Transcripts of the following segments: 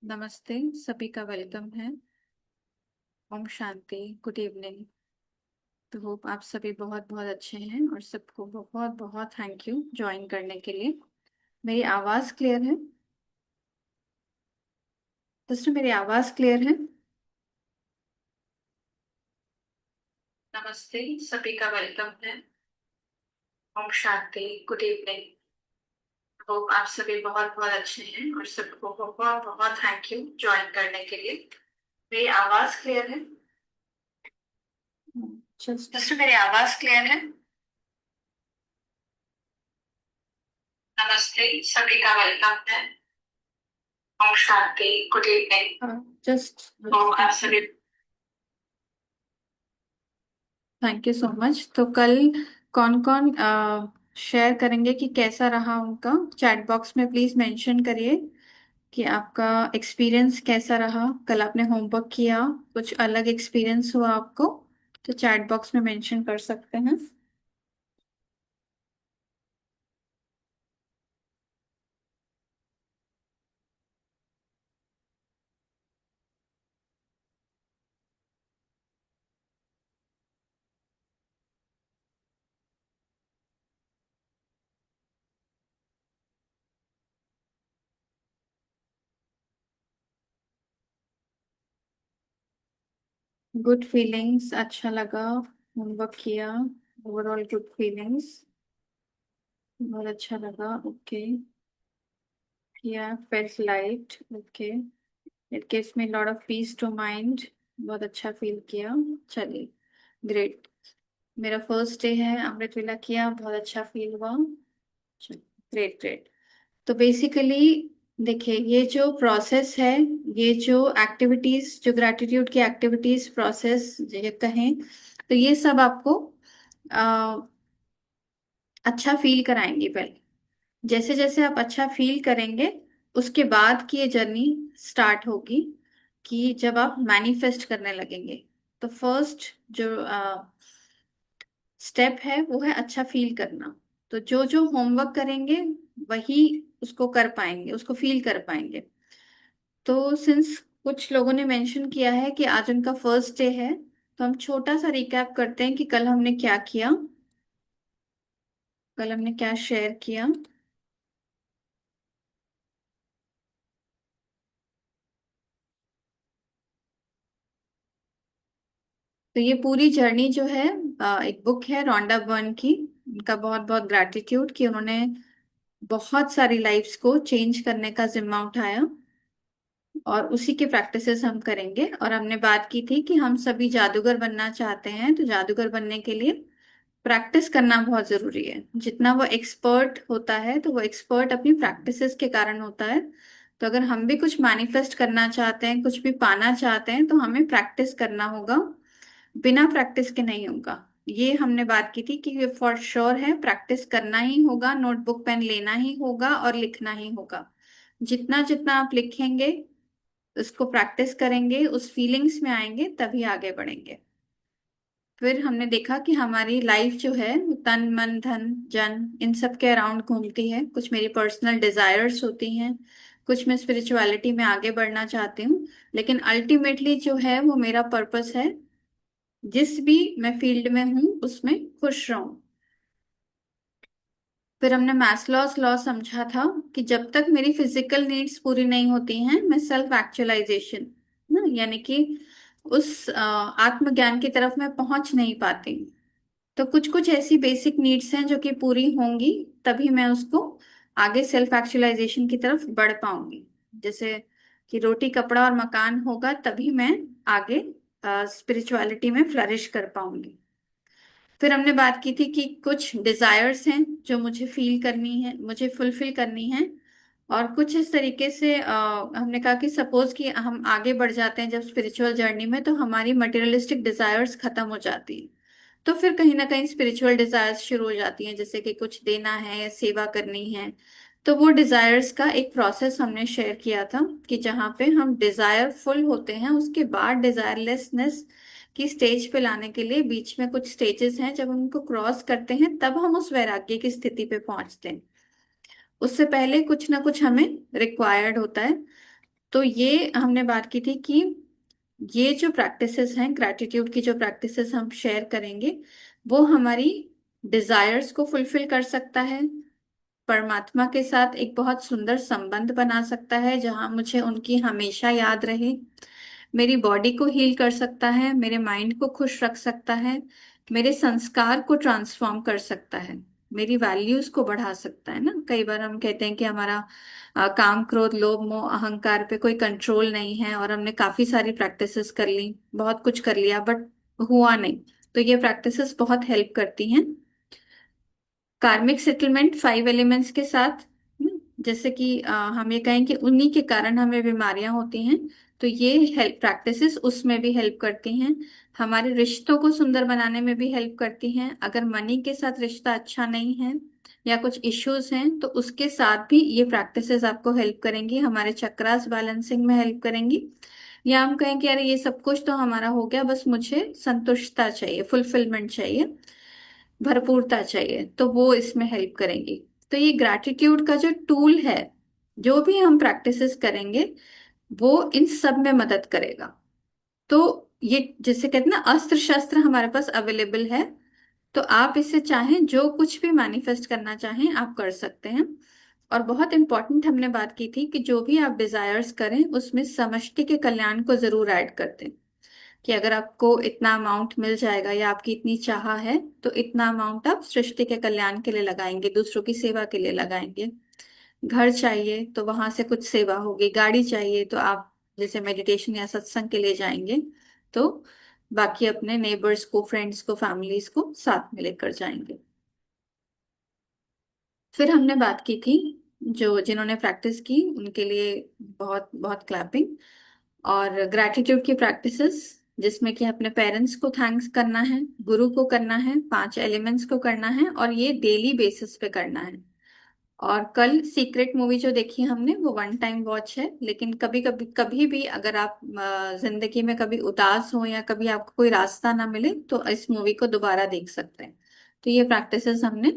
नमस्ते। सभी का वेलकम है। ओम शांति। Good evening. तो होप आप सभी बहुत बहुत अच्छे हैं और सबको बहुत बहुत थैंक यू ज्वाइन करने के लिए। मेरी आवाज़ क्लियर है? दोस्तों, मेरी आवाज़ क्लियर है? नमस्ते। सभी का वेलकम है। ओम शांति। Good evening. होप आप सभी बहुत बहुत अच्छे हैं और सबको बहुत बहुत थैंक यू ज्वाइन करने के लिए। मेरी आवाज़ क्लियर है? दोस्तों, मेरी आवाज़ क्लियर है? नमस्ते। सभी का वेलकम है। ओम शांति। Good evening. जस्ट आप सभी थैंक यू सो मच। तो कल कौन कौन शेयर करेंगे कि कैसा रहा उनका, चैट बॉक्स में प्लीज मेंशन करिए कि आपका एक्सपीरियंस कैसा रहा। कल आपने होमवर्क किया, कुछ अलग एक्सपीरियंस हुआ आपको, तो चैट बॉक्स में मेंशन कर सकते हैं। गुड फीलिंग्स, अच्छा लगा, होमवर्क किया, ओवरऑल गुड फीलिंग्स, बहुत अच्छा लगा। ओके, किया, felt light. Okay, it gives me lot of peace to mind. बहुत अच्छा फील किया। चलिए, ग्रेट। मेरा फर्स्ट डे है, अमृत वेला किया, बहुत अच्छा फील हुआ। Great great. तो बेसिकली देखिए, ये जो प्रोसेस है, ये जो एक्टिविटीज, जो ग्रैटिट्यूड की एक्टिविटीज प्रोसेस ये कहें, तो ये सब आपको अच्छा फील कराएंगे पहले। जैसे जैसे आप अच्छा फील करेंगे, उसके बाद की ये जर्नी स्टार्ट होगी कि जब आप मैनिफेस्ट करने लगेंगे। तो फर्स्ट जो स्टेप है वो है अच्छा फील करना। तो जो जो होमवर्क करेंगे वही उसको कर पाएंगे, उसको फील कर पाएंगे। तो सिंस कुछ लोगों ने मेंशन किया है कि आज उनका फर्स्ट डे है, तो हम छोटा सा रिकैप करते हैं कि कल हमने क्या किया, कल हमने क्या शेयर किया। तो ये पूरी जर्नी जो है, एक बुक है रॉन्डा बर्न की। उनका बहुत बहुत ग्रैटिट्यूड कि उन्होंने बहुत सारी लाइफ्स को चेंज करने का जिम्मा उठाया, और उसी के प्रैक्टिसेस हम करेंगे। और हमने बात की थी कि हम सभी जादूगर बनना चाहते हैं, तो जादूगर बनने के लिए प्रैक्टिस करना बहुत जरूरी है। जितना वो एक्सपर्ट होता है, तो वो एक्सपर्ट अपनी प्रैक्टिसेस के कारण होता है। तो अगर हम भी कुछ मैनिफेस्ट करना चाहते हैं, कुछ भी पाना चाहते हैं, तो हमें प्रैक्टिस करना होगा। बिना प्रैक्टिस के नहीं होगा। ये हमने बात की थी कि फॉर श्योर है, प्रैक्टिस करना ही होगा, नोटबुक पेन लेना ही होगा और लिखना ही होगा। जितना जितना आप लिखेंगे, उसको प्रैक्टिस करेंगे, उस फीलिंग्स में आएंगे, तभी आगे बढ़ेंगे। फिर हमने देखा कि हमारी लाइफ जो है वो तन मन धन जन इन सब के अराउंड घूमती है। कुछ मेरी पर्सनल डिजायर्स होती हैं, कुछ मैं स्पिरिचुअलिटी में आगे बढ़ना चाहती हूँ, लेकिन अल्टीमेटली जो है वो मेरा पर्पस है, जिस भी मैं फील्ड में हूँ उसमें खुश रहूं। फिर हमने मैस्लॉस लॉ समझा था कि जब तक मेरी फिजिकल नीड्स पूरी नहीं होती हैं, मैं सेल्फ एक्चुअलाइजेशन ना, यानी कि उस आत्मज्ञान की तरफ मैं पहुंच नहीं पाती। तो कुछ कुछ ऐसी बेसिक नीड्स हैं जो कि पूरी होंगी, तभी मैं उसको आगे सेल्फ एक्चुअलाइजेशन की तरफ बढ़ पाऊंगी। जैसे कि रोटी कपड़ा और मकान होगा, तभी मैं आगे स्पिरिचुअलिटी में फ्लरिश कर पाऊंगी। फिर हमने बात की थी कि कुछ डिजायर्स हैं जो मुझे फील करनी है, मुझे फुलफिल करनी है। और कुछ इस तरीके से हमने कहा कि सपोज कि हम आगे बढ़ जाते हैं जब स्पिरिचुअल जर्नी में, तो हमारी मटेरियलिस्टिक डिजायर्स खत्म हो जाती है। तो फिर कहीं ना कहीं स्पिरिचुअल डिजायर्स शुरू हो जाती हैं, जैसे कि कुछ देना है या सेवा करनी है। तो वो डिजायर्स का एक प्रोसेस हमने शेयर किया था कि जहाँ पे हम डिजायरफुल होते हैं, उसके बाद डिजायरलेसनेस की स्टेज पे लाने के लिए बीच में कुछ स्टेजेस हैं, जब हम उनको क्रॉस करते हैं तब हम उस वैराग्य की स्थिति पे पहुंचते हैं। उससे पहले कुछ ना कुछ हमें रिक्वायर्ड होता है। तो ये हमने बात की थी कि ये जो प्रैक्टिसेस हैं, ग्रैटिट्यूड की जो प्रैक्टिसेस हम शेयर करेंगे, वो हमारी डिजायर्स को फुलफिल कर सकता है, परमात्मा के साथ एक बहुत सुंदर संबंध बना सकता है जहां मुझे उनकी हमेशा याद रहे, मेरी बॉडी को हील कर सकता है, मेरे माइंड को खुश रख सकता है, मेरे संस्कार को ट्रांसफॉर्म कर सकता है, मेरी वैल्यूज को बढ़ा सकता है ना। कई बार हम कहते हैं कि हमारा काम क्रोध लोभ मोह अहंकार पे कोई कंट्रोल नहीं है, और हमने काफी सारी प्रैक्टिसेस कर ली, बहुत कुछ कर लिया, बट हुआ नहीं। तो ये प्रैक्टिसेस बहुत हेल्प करती हैं। कार्मिक सेटलमेंट 5 एलिमेंट्स के साथ, जैसे कि हम ये कहें कि उन्हीं के कारण हमें बीमारियां होती हैं, तो ये हेल्प प्रैक्टिसेस उसमें भी हेल्प करती हैं। हमारे रिश्तों को सुंदर बनाने में भी हेल्प करती हैं। अगर मनी के साथ रिश्ता अच्छा नहीं है या कुछ इश्यूज हैं, तो उसके साथ भी ये प्रैक्टिसेस आपको हेल्प करेंगी, हमारे चक्रास बैलेंसिंग में हेल्प करेंगी। या हम कहें कि अरे ये सब कुछ तो हमारा हो गया, बस मुझे संतुष्टता चाहिए, फुलफिलमेंट चाहिए, भरपूरता चाहिए, तो वो इसमें हेल्प करेंगी। तो ये ग्रैटिट्यूड का जो टूल है, जो भी हम प्रैक्टिसेस करेंगे, वो इन सब में मदद करेगा। तो ये जैसे कहते हैं ना, अस्त्र शस्त्र हमारे पास अवेलेबल है। तो आप इससे चाहें जो कुछ भी मैनिफेस्ट करना चाहें आप कर सकते हैं। और बहुत इंपॉर्टेंट हमने बात की थी कि जो भी आप डिजायर्स करें उसमें समष्टि के कल्याण को जरूर ऐड कर दें। कि अगर आपको इतना अमाउंट मिल जाएगा या आपकी इतनी चाह है, तो इतना अमाउंट आप सृष्टि के कल्याण के लिए लगाएंगे, दूसरों की सेवा के लिए लगाएंगे। घर चाहिए तो वहां से कुछ सेवा होगी, गाड़ी चाहिए तो आप जैसे मेडिटेशन या सत्संग के लिए जाएंगे, तो बाकी अपने नेबर्स को, फ्रेंड्स को, फैमिलीज को साथ में लेकर जाएंगे। फिर हमने बात की थी, जो जिन्होंने प्रैक्टिस की उनके लिए बहुत बहुत क्लैपिंग। और ग्रैटिट्यूड की प्रैक्टिसेस, जिसमें कि अपने पेरेंट्स को थैंक्स करना है, गुरु को करना है, 5 एलिमेंट्स को करना है, और ये डेली बेसिस पे करना है। और कल सीक्रेट मूवी जो देखी हमने, वो वन टाइम वॉच है, लेकिन कभी कभी कभी भी अगर आप जिंदगी में कभी उदास हो या कभी आपको कोई रास्ता ना मिले, तो इस मूवी को दोबारा देख सकते हैं। तो ये प्रैक्टिसेस हमने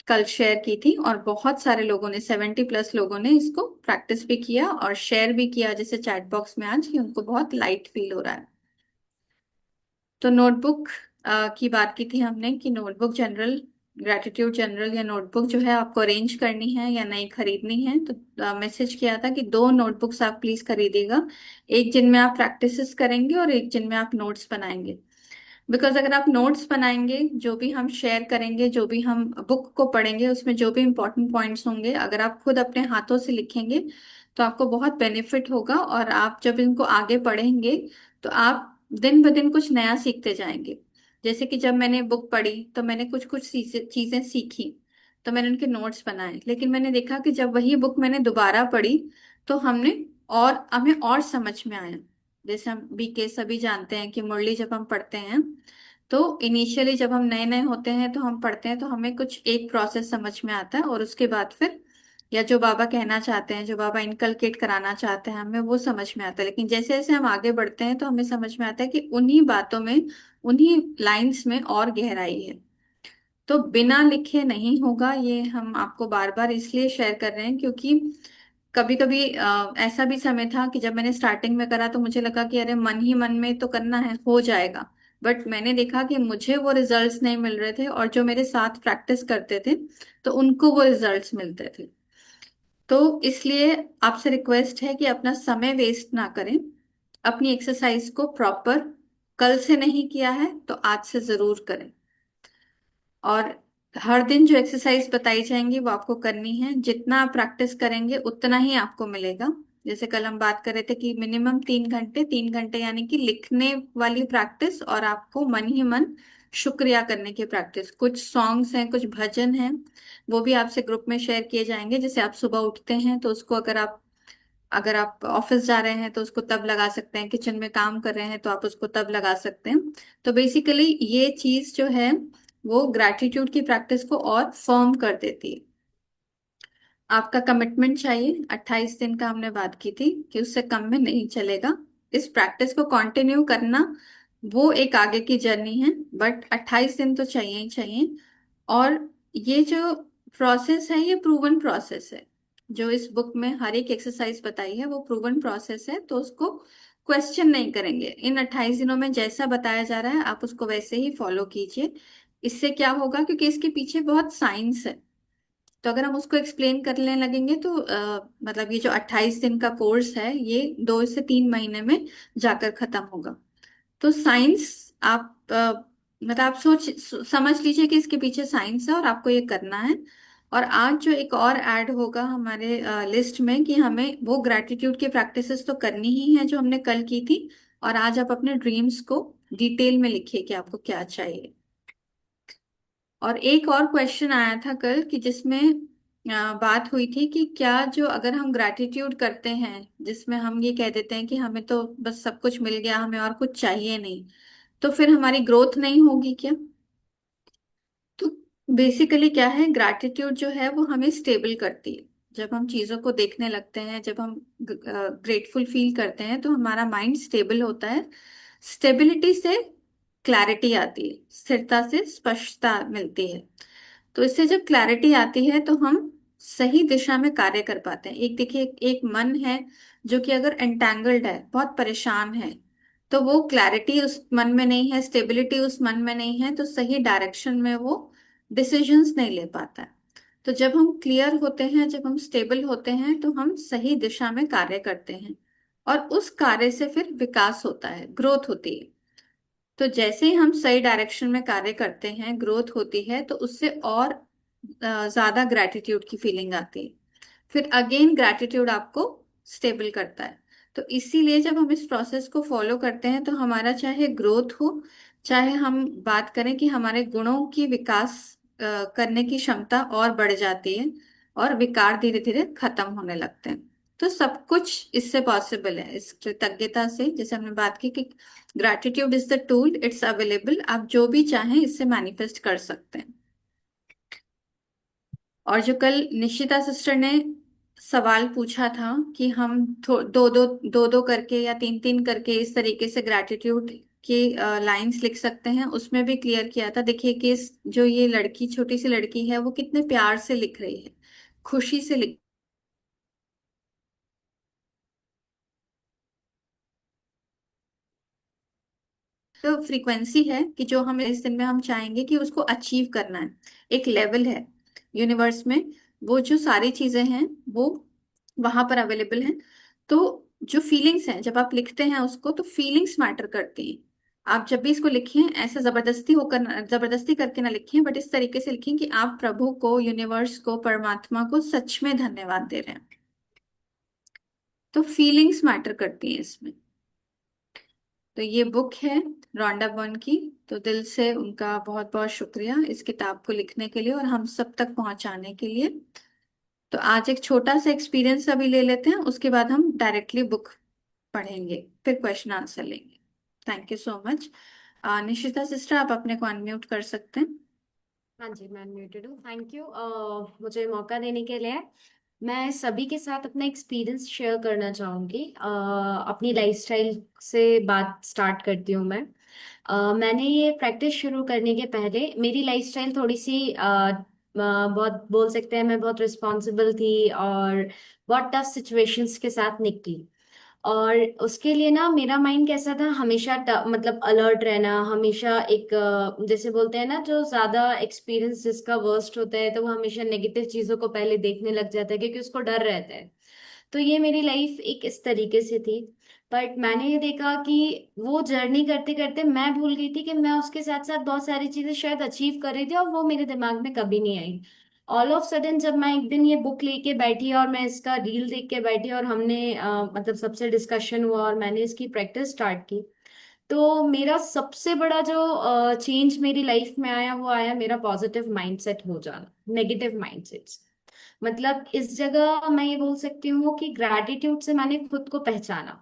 कल शेयर की थी, और बहुत सारे लोगों ने, 70+ लोगों ने इसको प्रैक्टिस भी किया और शेयर भी किया, जैसे चैट बॉक्स में आज, कि उनको बहुत लाइट फील हो रहा है। तो नोटबुक की बात की थी हमने कि नोटबुक जनरल, ग्रेटिट्यूड जनरल या नोटबुक जो है आपको अरेंज करनी है या नहीं खरीदनी है। तो मैसेज किया था कि 2 नोटबुक्स आप प्लीज खरीदिएगा, एक जिनमें आप प्रैक्टिसेस करेंगे और एक जिनमें आप नोट्स बनाएंगे। बिकॉज अगर आप नोट्स बनाएंगे, जो भी हम शेयर करेंगे, जो भी हम बुक को पढ़ेंगे, उसमें जो भी इंपॉर्टेंट पॉइंट्स होंगे, अगर आप खुद अपने हाथों से लिखेंगे तो आपको बहुत बेनिफिट होगा, और आप जब इनको आगे पढ़ेंगे तो आप दिन ब दिन कुछ नया सीखते जाएंगे। जैसे कि जब मैंने बुक पढ़ी तो मैंने कुछ कुछ चीजें सीखी, तो मैंने उनके नोट्स बनाए, लेकिन मैंने देखा कि जब वही बुक मैंने दोबारा पढ़ी तो हमें और समझ में आया। जैसे हम बीके सभी जानते हैं कि मुरली जब हम पढ़ते हैं, तो इनिशियली जब हम नए नए होते हैं तो हम पढ़ते हैं तो हमें कुछ एक प्रोसेस समझ में आता है, और उसके बाद फिर, या जो बाबा कहना चाहते हैं, जो बाबा इनकलकेट कराना चाहते हैं हमें, वो समझ में आता है। लेकिन जैसे जैसे हम आगे बढ़ते हैं तो हमें समझ में आता है कि उन्हीं बातों में, उन्हीं लाइंस में और गहराई है। तो बिना लिखे नहीं होगा, ये हम आपको बार बार इसलिए शेयर कर रहे हैं क्योंकि कभी कभी ऐसा भी समय था कि जब मैंने स्टार्टिंग में करा तो मुझे लगा कि अरे मन ही मन में तो करना है, हो जाएगा। बट मैंने देखा कि मुझे वो रिजल्ट्स नहीं मिल रहे थे, और जो मेरे साथ प्रैक्टिस करते थे तो उनको वो रिजल्ट्स मिलते थे। तो इसलिए आपसे रिक्वेस्ट है कि अपना समय वेस्ट ना करें, अपनी एक्सरसाइज को प्रॉपर, कल से नहीं किया है तो आज से जरूर करें। और हर दिन जो एक्सरसाइज बताई जाएंगी वो आपको करनी है, जितना आप प्रैक्टिस करेंगे उतना ही आपको मिलेगा। जैसे कल हम बात कर रहे थे कि मिनिमम 3 घंटे, 3 घंटे यानी कि लिखने वाली प्रैक्टिस, और आपको मन ही मन शुक्रिया करने की प्रैक्टिस। कुछ सॉन्ग्स हैं, कुछ भजन हैं, वो भी आपसे ग्रुप में शेयर किए जाएंगे। जैसे आप सुबह उठते हैं तो उसको, अगर आप ऑफिस जा रहे हैं तो उसको तब लगा सकते हैं, किचन में काम कर रहे हैं तो आप उसको तब लगा सकते हैं। तो बेसिकली ये चीज जो है वो ग्रैटिट्यूड की प्रैक्टिस को और फर्म कर देती है। आपका कमिटमेंट चाहिए, 28 दिन का हमने बात की थी कि उससे कम में नहीं चलेगा। इस प्रैक्टिस को कंटिन्यू करना वो एक आगे की जर्नी है, बट 28 दिन तो चाहिए ही चाहिए। और ये जो प्रोसेस है ये प्रूवन प्रोसेस है। जो इस बुक में हर एक एक्सरसाइज बताई है वो प्रूवन प्रोसेस है, तो उसको क्वेश्चन नहीं करेंगे। इन 28 दिनों में जैसा बताया जा रहा है आप उसको वैसे ही फॉलो कीजिए। इससे क्या होगा, क्योंकि इसके पीछे बहुत साइंस है, तो अगर हम उसको एक्सप्लेन करने लगेंगे तो मतलब ये जो 28 दिन का कोर्स है ये 2 से 3 महीने में जाकर खत्म होगा। तो साइंस आप मतलब आप समझ लीजिए कि इसके पीछे साइंस है और आपको ये करना है। और आज जो एक और ऐड होगा हमारे लिस्ट में कि हमें वो ग्रैटिट्यूड की प्रैक्टिसेस तो करनी ही है जो हमने कल की थी। और आज आप अपने ड्रीम्स को डिटेल में लिखिए कि आपको क्या चाहिए। और एक और क्वेश्चन आया था कल कि जिसमें बात हुई थी कि क्या जो अगर हम ग्रैटिट्यूड करते हैं जिसमें हम ये कह देते हैं कि हमें तो बस सब कुछ मिल गया, हमें और कुछ चाहिए नहीं, तो फिर हमारी ग्रोथ नहीं होगी क्या? तो बेसिकली क्या है, ग्रैटिट्यूड जो है वो हमें स्टेबल करती है। जब हम चीजों को देखने लगते हैं, जब हम ग्रेटफुल फील करते हैं तो हमारा माइंड स्टेबल होता है। स्टेबिलिटी से क्लैरिटी आती है, स्थिरता से स्पष्टता मिलती है। तो इससे जब क्लैरिटी आती है तो हम सही दिशा में कार्य कर पाते हैं। एक देखिए, एक मन है जो कि अगर एंटेंगल्ड है, बहुत परेशान है, तो वो क्लैरिटी उस मन में नहीं है, स्टेबिलिटी उस मन में नहीं है, तो सही डायरेक्शन में वो डिसीजंस नहीं ले पाता है। तो जब हम क्लियर होते हैं, जब हम स्टेबल होते हैं, तो हम सही दिशा में कार्य करते हैं और उस कार्य से फिर विकास होता है, ग्रोथ होती है। तो जैसे ही हम सही डायरेक्शन में कार्य करते हैं, ग्रोथ होती है, तो उससे और ज्यादा ग्रैटिट्यूड की फीलिंग आती है। फिर अगेन ग्रैटिट्यूड आपको स्टेबल करता है। तो इसीलिए जब हम इस प्रोसेस को फॉलो करते हैं तो हमारा चाहे ग्रोथ हो, चाहे हम बात करें कि हमारे गुणों की विकास करने की क्षमता और बढ़ जाती है और विकार धीरे धीरे खत्म होने लगते हैं। तो सब कुछ इससे पॉसिबल है, इस कृतज्ञता से। जैसे हमने बात की कि gratitude is the tool, it's available, आप जो भी चाहें इससे मैनिफेस्ट कर सकते हैं। और जो कल निशिता सिस्टर ने सवाल पूछा था कि हम दो दो दो दो करके या तीन तीन करके इस तरीके से ग्रैटिट्यूड की लाइंस लिख सकते हैं, उसमें भी क्लियर किया था। देखिए कि जो ये लड़की, छोटी सी लड़की है, वो कितने प्यार से लिख रही है, खुशी से लिख। तो फ्रीक्वेंसी है कि जो हम इस दिन में हम चाहेंगे कि उसको अचीव करना है। एक लेवल है यूनिवर्स में, वो जो सारी चीजें हैं वो वहां पर अवेलेबल हैं। तो जो फीलिंग्स हैं, जब आप लिखते हैं उसको, तो फीलिंग्स मैटर करती हैं। आप जब भी इसको लिखें, ऐसा जबरदस्ती करके ना लिखें, बट इस तरीके से लिखें कि आप प्रभु को, यूनिवर्स को, परमात्मा को सच में धन्यवाद दे रहे हैं। तो फीलिंग्स मैटर करती हैं इसमें। तो ये बुक है रॉन्डा बर्न की। तो दिल से उनका बहुत बहुत शुक्रिया इस किताब को लिखने के लिए और हम सब तक पहुंचाने के लिए। तो आज एक छोटा सा एक्सपीरियंस अभी ले लेते हैं, उसके बाद हम डायरेक्टली बुक पढ़ेंगे, फिर क्वेश्चन आंसर लेंगे। Thank you so much. Nishita sister, आप अपने को अनम्यूट कर सकते हैं। हाँ जी, मैं म्यूटेड हूँ। थैंक यू मुझे मौका देने के लिए। मैं सभी के साथ अपना एक्सपीरियंस शेयर करना चाहूँगी। अपनी लाइफस्टाइल से बात स्टार्ट करती हूँ मैं। मैंने ये प्रैक्टिस शुरू करने के पहले मेरी लाइफस्टाइल थोड़ी सी बहुत बोल सकते हैं, मैं बहुत रिस्पॉन्सिबल थी और बहुत टफ सिचुएशंस के साथ निकली। और उसके लिए ना मेरा माइंड कैसा था, हमेशा मतलब अलर्ट रहना, हमेशा एक जैसे बोलते हैं ना, जो ज्यादा एक्सपीरियंस जिसका वर्स्ट होता है तो वो हमेशा नेगेटिव चीजों को पहले देखने लग जाता है क्योंकि उसको डर रहता है। तो ये मेरी लाइफ एक इस तरीके से थी। बट मैंने ये देखा कि वो जर्नी करते करते मैं भूल गई थी कि मैं उसके साथ साथ बहुत सारी चीजें शायद अचीव कर रही थी और वो मेरे दिमाग में कभी नहीं आई। ऑल ऑफ सडन जब मैं एक दिन ये बुक लेके बैठी और मैं इसका रील देख के बैठी और हमने मतलब सबसे डिस्कशन हुआ और मैंने इसकी प्रैक्टिस स्टार्ट की, तो मेरा सबसे बड़ा जो चेंज मेरी लाइफ में आया वो आया मेरा पॉजिटिव माइंडसेट हो जाना, नेगेटिव माइंडसेट। मतलब इस जगह मैं ये बोल सकती हूँ कि ग्रैटिट्यूड से मैंने खुद को पहचाना।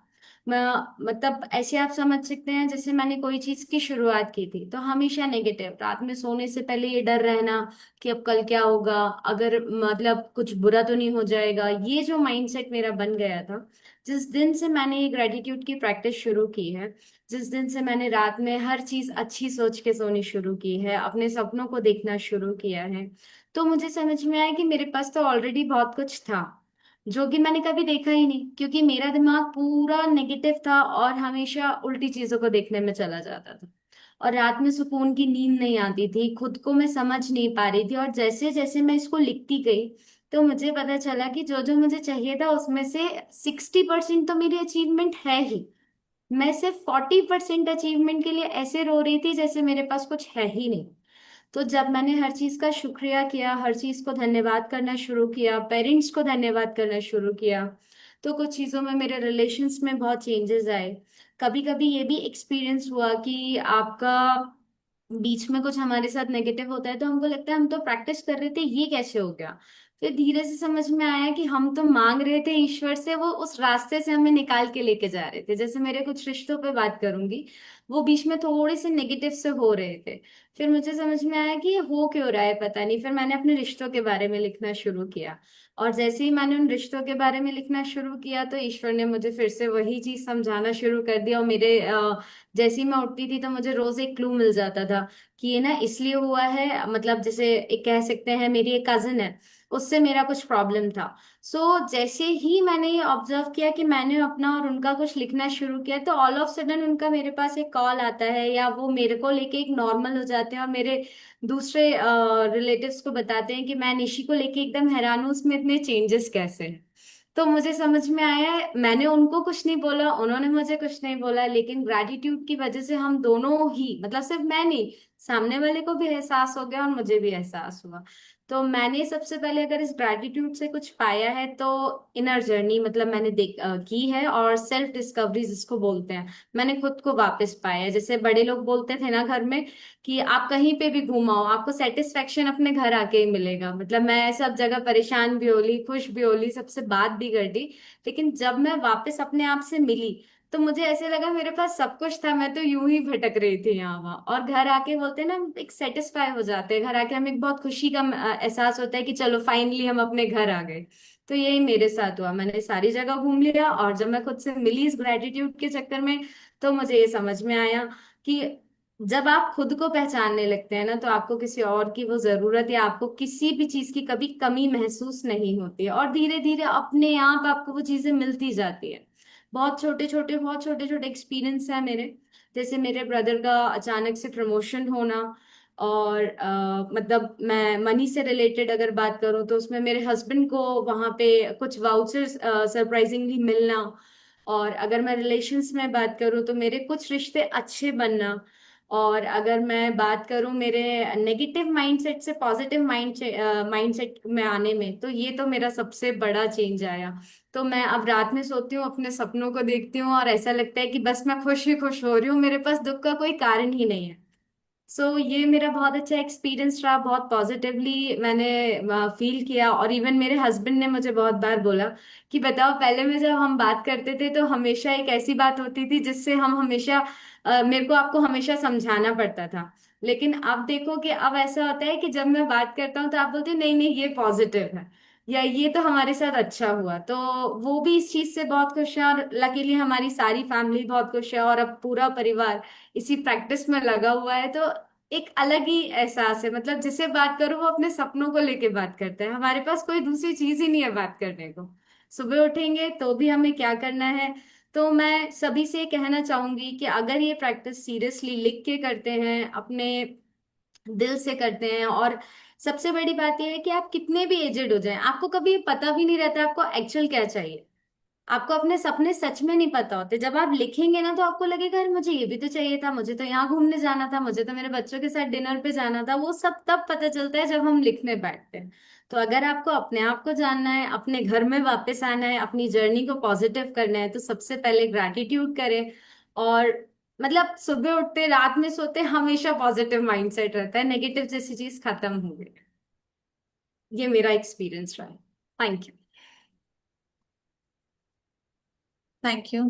मैं मतलब ऐसे आप समझ सकते हैं जैसे मैंने कोई चीज की शुरुआत की थी तो हमेशा नेगेटिव, रात में सोने से पहले ये डर रहना कि अब कल क्या होगा, अगर मतलब कुछ बुरा तो नहीं हो जाएगा, ये जो माइंडसेट मेरा बन गया था। जिस दिन से मैंने ये ग्रेटिट्यूड की प्रैक्टिस शुरू की है, जिस दिन से मैंने रात में हर चीज अच्छी सोच के सोनी शुरू की है, अपने सपनों को देखना शुरू किया है, तो मुझे समझ में आया कि मेरे पास तो ऑलरेडी बहुत कुछ था। जो कि मैंने कभी देखा ही नहीं, क्योंकि मेरा दिमाग पूरा नेगेटिव था और हमेशा उल्टी चीजों को देखने में चला जाता था। और रात में सुकून की नींद नहीं आती थी, खुद को मैं समझ नहीं पा रही थी। और जैसे जैसे मैं इसको लिखती गई, तो मुझे पता चला कि जो जो मुझे चाहिए था उसमें से 60% तो मेरी अचीवमेंट है ही। मैं सिर्फ 40% अचीवमेंट के लिए ऐसे रो रही थी जैसे मेरे पास कुछ है ही नहीं। तो जब मैंने हर चीज का शुक्रिया किया, हर चीज को धन्यवाद करना शुरू किया, पेरेंट्स को धन्यवाद करना शुरू किया, तो कुछ चीजों में मेरे रिलेशंस में बहुत चेंजेस आए। कभी कभी ये भी एक्सपीरियंस हुआ कि आपका बीच में कुछ हमारे साथ नेगेटिव होता है तो हमको लगता है हम तो प्रैक्टिस कर रहे थे, ये कैसे हो गया। फिर धीरे से समझ में आया कि हम तो मांग रहे थे ईश्वर से, वो उस रास्ते से हमें निकाल के लेके जा रहे थे। जैसे मेरे कुछ रिश्तों पे बात करूंगी, वो बीच में थोड़े से नेगेटिव से हो रहे थे। फिर मुझे समझ में आया कि ये हो क्यों रहा है पता नहीं। फिर मैंने अपने रिश्तों के बारे में लिखना शुरू किया। और जैसे ही मैंने उन रिश्तों के बारे में लिखना शुरू किया, तो ईश्वर ने मुझे फिर से वही चीज समझाना शुरू कर दिया। और मेरे जैसे ही मैं उठती थी तो मुझे रोज एक क्लू मिल जाता था कि ये ना इसलिए हुआ है। मतलब जैसे एक कह सकते हैं, मेरी एक कजिन है, उससे मेरा कुछ प्रॉब्लम था। जैसे ही मैंने ये ऑब्जर्व किया कि मैंने अपना और उनका कुछ लिखना शुरू किया, तो ऑल ऑफ सडन उनका मेरे पास एक कॉल आता है, या वो मेरे को लेके एक नॉर्मल हो जाते हैं और मेरे दूसरे रिलेटिव्स को बताते हैं कि मैं निशी को लेके एकदम हैरान हूँ, उसमें इतने चेंजेस कैसे हैं। तो मुझे समझ में आया, मैंने उनको कुछ नहीं बोला, उन्होंने मुझे कुछ नहीं बोला, लेकिन ग्रैटिट्यूड की वजह से हम दोनों ही, मतलब सिर्फ मैं नहीं, सामने वाले को भी एहसास हो गया और मुझे भी एहसास हुआ। तो मैंने सबसे पहले अगर इस ग्रैटिट्यूड से कुछ पाया है तो इनर जर्नी, मतलब मैंने की है, और सेल्फ डिस्कवरी जिसको बोलते हैं, मैंने खुद को वापस पाया है। जैसे बड़े लोग बोलते थे ना घर में कि आप कहीं पे भी घुमाओ आपको सेटिस्फेक्शन अपने घर आके ही मिलेगा। मतलब मैं सब जगह परेशान भी हो ली, खुश भी हो ली, सबसे बात भी कर दी, लेकिन जब मैं वापस अपने आप से मिली तो मुझे ऐसे लगा मेरे पास सब कुछ था, मैं तो यूं ही भटक रही थी यहाँ वहां। और घर आके बोलते हैं ना, हम एक सेटिस्फाई हो जाते हैं, घर आके हमें एक बहुत खुशी का एहसास होता है कि चलो फाइनली हम अपने घर आ गए। तो यही मेरे साथ हुआ, मैंने सारी जगह घूम लिया, और जब मैं खुद से मिली इस ग्रेटिट्यूड के चक्कर में, तो मुझे ये समझ में आया कि जब आप खुद को पहचानने लगते हैं ना, तो आपको किसी और की वो जरूरत या आपको किसी भी चीज की कभी कमी महसूस नहीं होती है, और धीरे धीरे अपने आप आपको वो चीजें मिलती जाती है। बहुत छोटे छोटे एक्सपीरियंस है मेरे। जैसे मेरे ब्रदर का अचानक से प्रमोशन होना, और मतलब मैं मनी से रिलेटेड अगर बात करूं तो उसमें मेरे हस्बैंड को वहां पे कुछ वाउचर्स सरप्राइजिंगली मिलना। और अगर मैं रिलेशंस में बात करूं तो मेरे कुछ रिश्ते अच्छे बनना। और अगर मैं बात करूं मेरे नेगेटिव माइंडसेट से पॉजिटिव माइंडसेट में आने में, तो ये तो मेरा सबसे बड़ा चेंज आया। तो मैं अब रात में सोती हूँ, अपने सपनों को देखती हूँ, और ऐसा लगता है कि बस मैं खुश ही खुश हो रही हूँ, मेरे पास दुख का कोई कारण ही नहीं है। ये मेरा बहुत अच्छा एक्सपीरियंस रहा, बहुत पॉजिटिवली मैंने फील किया। और इवन मेरे हस्बैंड ने मुझे बहुत बार बोला कि बताओ, पहले में जब हम बात करते थे तो हमेशा एक ऐसी बात होती थी जिससे हम हमेशा मेरे को आपको हमेशा समझाना पड़ता था, लेकिन अब देखो कि अब ऐसा होता है कि जब मैं बात करता हूँ तो आप बोलते हो नहीं नहीं ये पॉजिटिव है, या ये तो हमारे साथ अच्छा हुआ। तो वो भी इस चीज से बहुत खुश है, और लकीली हमारी सारी फैमिली बहुत खुश है, और अब पूरा परिवार इसी प्रैक्टिस में लगा हुआ है। तो एक अलग ही एहसास है, मतलब जिसे बात करो वो अपने सपनों को लेके बात करता है, हमारे पास कोई दूसरी चीज ही नहीं है बात करने को। सुबह उठेंगे तो भी हमें क्या करना है। तो मैं सभी से कहना चाहूंगी कि अगर ये प्रैक्टिस सीरियसली लिख के करते हैं, अपने दिल से करते हैं, और सबसे बड़ी बात यह है कि आप कितने भी एजेड हो जाएं, आपको कभी पता भी नहीं रहता आपको एक्चुअल क्या चाहिए। आपको अपने सपने सच में नहीं पता होते, जब आप लिखेंगे ना तो आपको लगेगा यार मुझे ये भी तो चाहिए था, मुझे तो यहाँ घूमने जाना था, मुझे तो मेरे बच्चों के साथ डिनर पे जाना था। वो सब तब पता चलता है जब हम लिखने बैठते हैं। तो अगर आपको अपने आप को जानना है, अपने घर में वापस आना है, अपनी जर्नी को पॉजिटिव करना है, तो सबसे पहले ग्रैटिट्यूड करें। और मतलब सुबह उठते रात में सोते हमेशा पॉजिटिव माइंडसेट रहता है, नेगेटिव जैसी चीज खत्म हो गई। ये मेरा एक्सपीरियंस रहा है। Thank you.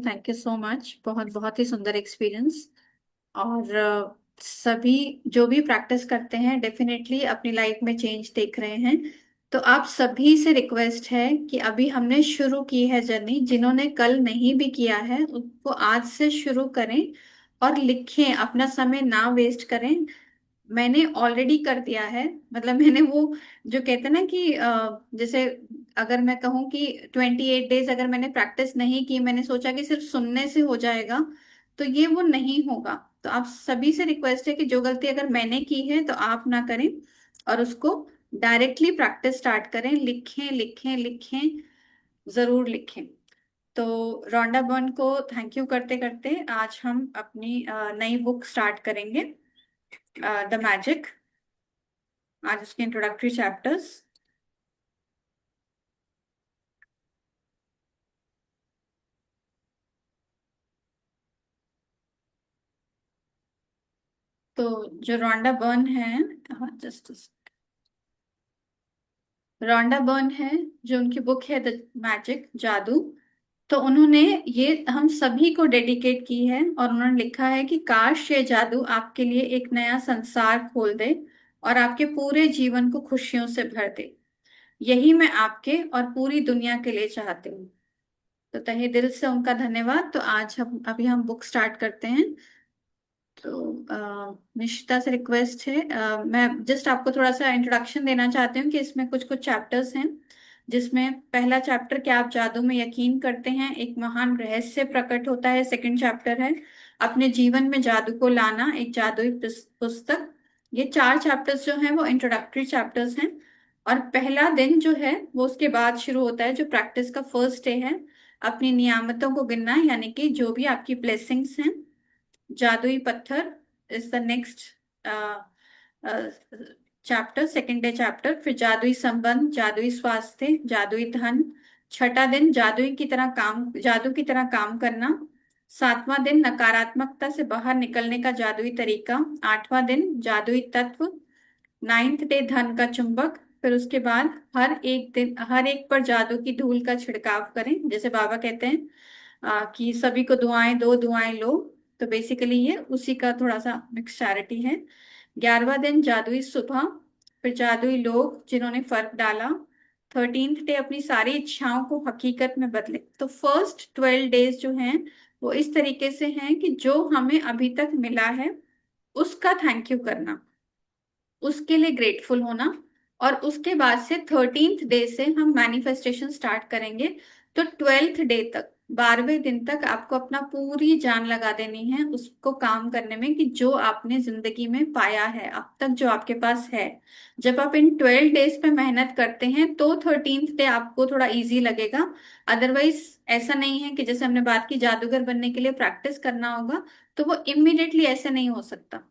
Thank you so much, बहुत बहुत ही सुंदर एक्सपीरियंस। और सभी जो भी प्रैक्टिस करते हैं डेफिनेटली अपनी लाइफ में चेंज देख रहे हैं। तो आप सभी से रिक्वेस्ट है कि अभी हमने शुरू की है जर्नी, जिन्होंने कल नहीं भी किया है उनको आज से शुरू करें और लिखें, अपना समय ना वेस्ट करें। मैंने ऑलरेडी कर दिया है, मतलब मैंने वो जो कहते हैं ना कि जैसे अगर मैं कहूँ कि 28 डेज अगर मैंने प्रैक्टिस नहीं की, मैंने सोचा कि सिर्फ सुनने से हो जाएगा, तो ये वो नहीं होगा। तो आप सभी से रिक्वेस्ट है कि जो गलती अगर मैंने की है तो आप ना करें, और उसको डायरेक्टली प्रैक्टिस स्टार्ट करें। लिखें लिखें लिखें, जरूर लिखें। तो रोंडा बर्न को थैंक यू करते करते आज हम अपनी नई बुक स्टार्ट करेंगे, द मैजिक। आज उसके इंट्रोडक्टरी चैप्टर्स। तो जो रोंडा बर्न है, जस्ट रोंडा बर्न है, जो उनकी बुक है द मैजिक, जादू, तो उन्होंने ये हम सभी को डेडिकेट की है। और उन्होंने लिखा है कि काश ये जादू आपके लिए एक नया संसार खोल दे और आपके पूरे जीवन को खुशियों से भर दे। यही मैं आपके और पूरी दुनिया के लिए चाहती हूँ। तो तहे दिल से उनका धन्यवाद। तो आज हम अभी हम बुक स्टार्ट करते हैं। तो निशिता से रिक्वेस्ट है, मैं जस्ट आपको थोड़ा सा इंट्रोडक्शन देना चाहती हूँ कि इसमें कुछ कुछ चैप्टर्स हैं, जिसमें पहला चैप्टर, क्या आप जादू में यकीन करते हैं, एक महान रहस्य प्रकट होता है। सेकंड चैप्टर है अपने जीवन में जादू को लाना, एक जादुई पुस्तक। ये चार चैप्टर्स जो हैं वो इंट्रोडक्टरी चैप्टर्स हैं। और पहला दिन जो है वो उसके बाद शुरू होता है, जो प्रैक्टिस का फर्स्ट डे है, अपनी नियामतों को गिनना, यानी कि जो भी आपकी ब्लेसिंग्स हैं। जादुई पत्थर is the next chapter, second day chapter. फिर जादुई संबंध, जादुई स्वास्थ्य, जादुई धन। छठा दिन जादुई की तरह काम, जादू की तरह काम करना। सातवां दिन नकारात्मकता से बाहर निकलने का जादुई तरीका। आठवां दिन जादुई तत्व। नाइन्थ डे धन का चुंबक। फिर उसके बाद हर एक दिन हर एक पर जादू की धूल का छिड़काव करें, जैसे बाबा कहते हैं कि सभी को दुआएं दो, दुआएं लो। तो बेसिकली ये उसी का थोड़ा सा मिक्स चैरिटी है। 11वां दिन जादुई सुबह। फिर जादुई लोग जिन्होंने फर्क डाला। 13th डे अपनी सारी इच्छाओं को हकीकत में बदले। तो फर्स्ट 12 डेज जो हैं वो इस तरीके से हैं कि जो हमें अभी तक मिला है उसका थैंक यू करना, उसके लिए ग्रेटफुल होना। और उसके बाद से 13th डे से हम मैनिफेस्टेशन स्टार्ट करेंगे। तो 12th डे तक, 12वें दिन तक आपको अपना पूरी जान लगा देनी है उसको काम करने में, कि जो आपने जिंदगी में पाया है अब तक, जो आपके पास है। जब आप इन 12 डेज पे मेहनत करते हैं तो 13th डे आपको थोड़ा इजी लगेगा। अदरवाइज ऐसा नहीं है कि जैसे हमने बात की जादूगर बनने के लिए प्रैक्टिस करना होगा, तो वो इमिडिएटली ऐसे नहीं हो सकता।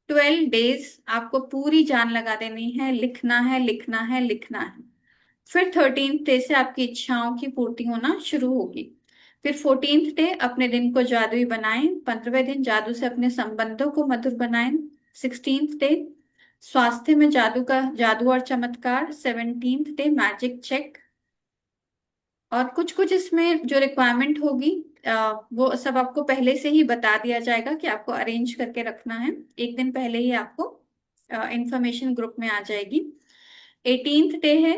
12 डेज आपको पूरी जान लगा देनी है, लिखना है लिखना है लिखना है। फिर 13th डे से आपकी इच्छाओं की पूर्ति होना शुरू होगी। फिर 14th डे अपने दिन को जादुई बनाएं। 15वें दिन जादू से अपने संबंधों को मधुर बनाएं। 16th डे स्वास्थ्य में जादू और चमत्कार। 17th day magic check. और कुछ कुछ इसमें जो रिक्वायरमेंट होगी वो सब आपको पहले से ही बता दिया जाएगा कि आपको अरेंज करके रखना है। एक दिन पहले ही आपको इंफॉर्मेशन ग्रुप में आ जाएगी। 18th डे है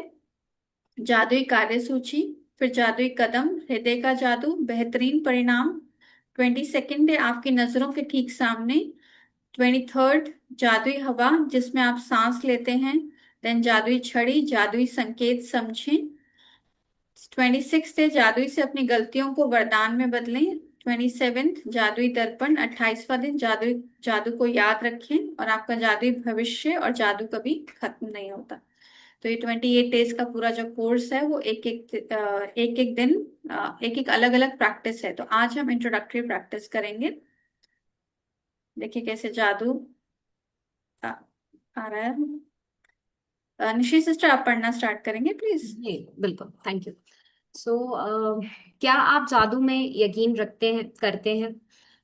जादुई कार्य सूची। फिर जादुई कदम, हृदय का जादू, बेहतरीन परिणाम। 22nd डे आपकी नजरों के ठीक सामने। 23rd जादुई हवा, जिसमें आप सांस लेते हैं। देन जादुई छड़ी, जादुई संकेत समझें। 26th है जादुई से अपनी गलतियों को वरदान में बदलें। 27th जादुई दर्पण, 28वां दिन जादुई जादू को याद रखें और आपका जादुई भविष्य और जादू कभी खत्म नहीं होता। तो ये 28 डेज का पूरा जो कोर्स है वो एक एक दिन एक एक अलग अलग प्रैक्टिस है। तो आज हम इंट्रोडक्टरी प्रैक्टिस करेंगे। देखिए कैसे जादू आ, आ रहा है। निशी सिस्टर, आप पढ़ना स्टार्ट करेंगे प्लीज। जी बिल्कुल, थैंक यू। सो क्या आप जादू में यकीन रखते हैं, करते हैं?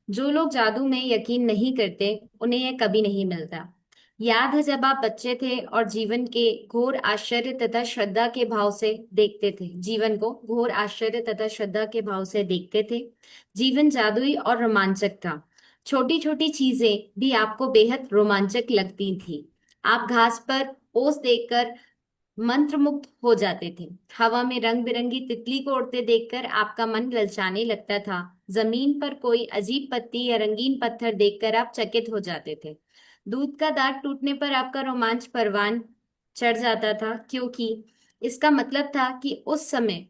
जो लोग जादू में यकीन नहीं करते उन्हें यह कभी नहीं मिलता। याद है जब आप बच्चे थे और जीवन के घोर आश्चर्य तथा श्रद्धा के भाव से देखते थे, जीवन को घोर आश्चर्य तथा श्रद्धा के भाव से देखते थे। जीवन जादुई और रोमांचक था। छोटी छोटी चीजें भी आपको बेहद रोमांचक लगती थी। आप घास पर ओस देखकर मंत्रमुग्ध हो जाते थे। हवा में रंग बिरंगी तितली को उड़ते देखकर आपका मन ललचाने लगता था। जमीन पर कोई अजीब पत्ती या रंगीन पत्थर देखकर आप चकित हो जाते थे। दूध का दांत टूटने पर आपका रोमांच परवान चढ़ जाता था, क्योंकि इसका मतलब था कि उस समय,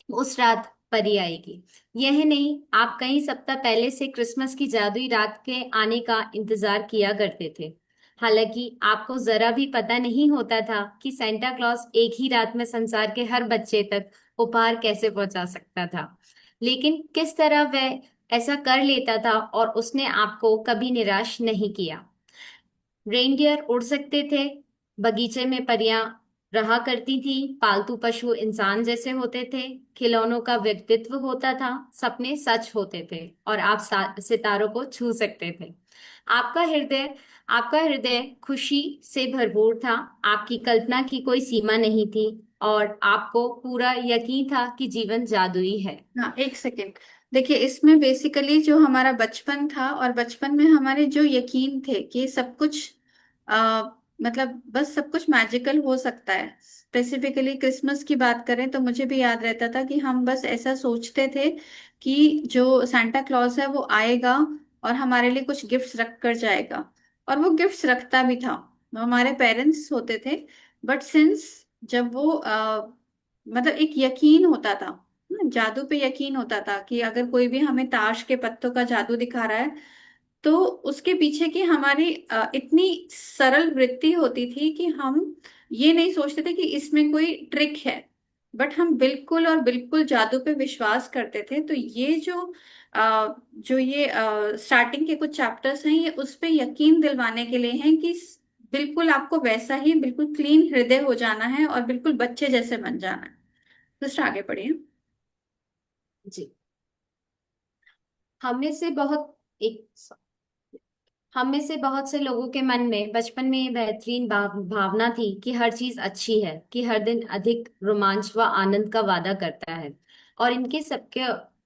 उस रात परी आएगी। यह नहीं, आप कई सप्ताह पहले से क्रिसमस की जादुई रात के आने का इंतजार किया करते थे। हालांकि आपको जरा भी पता नहीं होता था कि सेंटा क्लॉज एक ही रात में संसार के हर बच्चे तक उपहार कैसे पहुंचा सकता था। लेकिन किस तरह वह ऐसा कर लेता था, और उसने आपको कभी निराश नहीं किया। रेनडियर उड़ सकते थे, बगीचे में परियां रहा करती थी, पालतू पशु इंसान जैसे होते थे, खिलौनों का व्यक्तित्व होता था, सपने सच होते थे, और आप सितारों को छू सकते थे। आपका हृदय आपका हृदय खुशी से भरपूर था। आपकी कल्पना की कोई सीमा नहीं थी, और आपको पूरा यकीन था कि जीवन जादुई है। हाँ, एक सेकेंड। देखिए, इसमें बेसिकली जो हमारा बचपन था और बचपन में हमारे जो यकीन थे कि सब कुछ आ, मतलब बस सब कुछ मैजिकल हो सकता है। स्पेसिफिकली क्रिसमस की बात करें तो मुझे भी याद रहता था कि हम बस ऐसा सोचते थे कि जो सांता क्लॉज है वो आएगा और हमारे लिए कुछ गिफ्ट्स रख कर जाएगा। और वो गिफ्ट्स रखता भी था, वो हमारे पेरेंट्स होते थे। बट सिंस जब वो मतलब एक यकीन होता था ना, जादू पे यकीन होता था कि अगर कोई भी हमें ताश के पत्तों का जादू दिखा रहा है तो उसके पीछे की हमारी इतनी सरल वृत्ति होती थी कि हम ये नहीं सोचते थे कि इसमें कोई ट्रिक है। बट हम बिल्कुल और बिल्कुल जादू पे विश्वास करते थे। तो ये जो ये स्टार्टिंग के कुछ चैप्टर्स हैं, ये उस पे यकीन दिलवाने के लिए हैं कि बिल्कुल आपको वैसा ही बिल्कुल क्लीन हृदय हो जाना है और बिल्कुल बच्चे जैसे बन जाना है। जस्ट आगे बढ़िए। जी। हम में से बहुत एक हम में से बहुत से लोगों के मन में बचपन में ये बेहतरीन भावना थी कि हर चीज अच्छी है, कि हर दिन अधिक रोमांच व आनंद का वादा करता है, और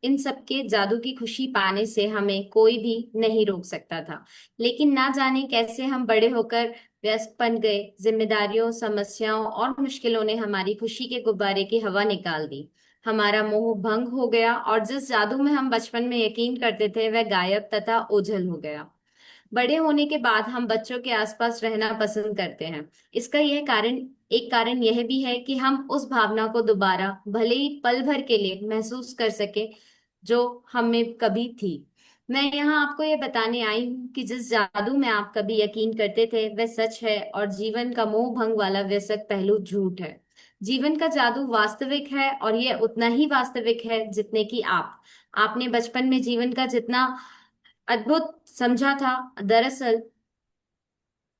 इन सबके जादू की खुशी पाने से हमें कोई भी नहीं रोक सकता था। लेकिन ना जाने कैसे हम बड़े होकर व्यस्त बन गए। जिम्मेदारियों, समस्याओं और मुश्किलों ने हमारी खुशी के गुब्बारे की हवा निकाल दी। हमारा मोह भंग हो गया, और जिस जादू में हम बचपन में यकीन करते थे वह गायब तथा ओझल हो गया। बड़े होने के बाद हम बच्चों के आसपास रहना पसंद करते हैं। इसका यह कारण एक कारण यह भी है कि हम उस भावना को दोबारा, भले ही पल भर के लिए, महसूस कर सके जो हमें कभी थी। मैं यहाँ आपको ये बताने आई हूँ कि जिस जादू में आप कभी यकीन करते थे वह सच है, और जीवन का मोह भंग वाला व्यसक पहलू झूठ है। जीवन का जादू वास्तविक है, और यह उतना ही वास्तविक है जितने कि आपने बचपन में जीवन का जितना अद्भुत समझा था, दरअसल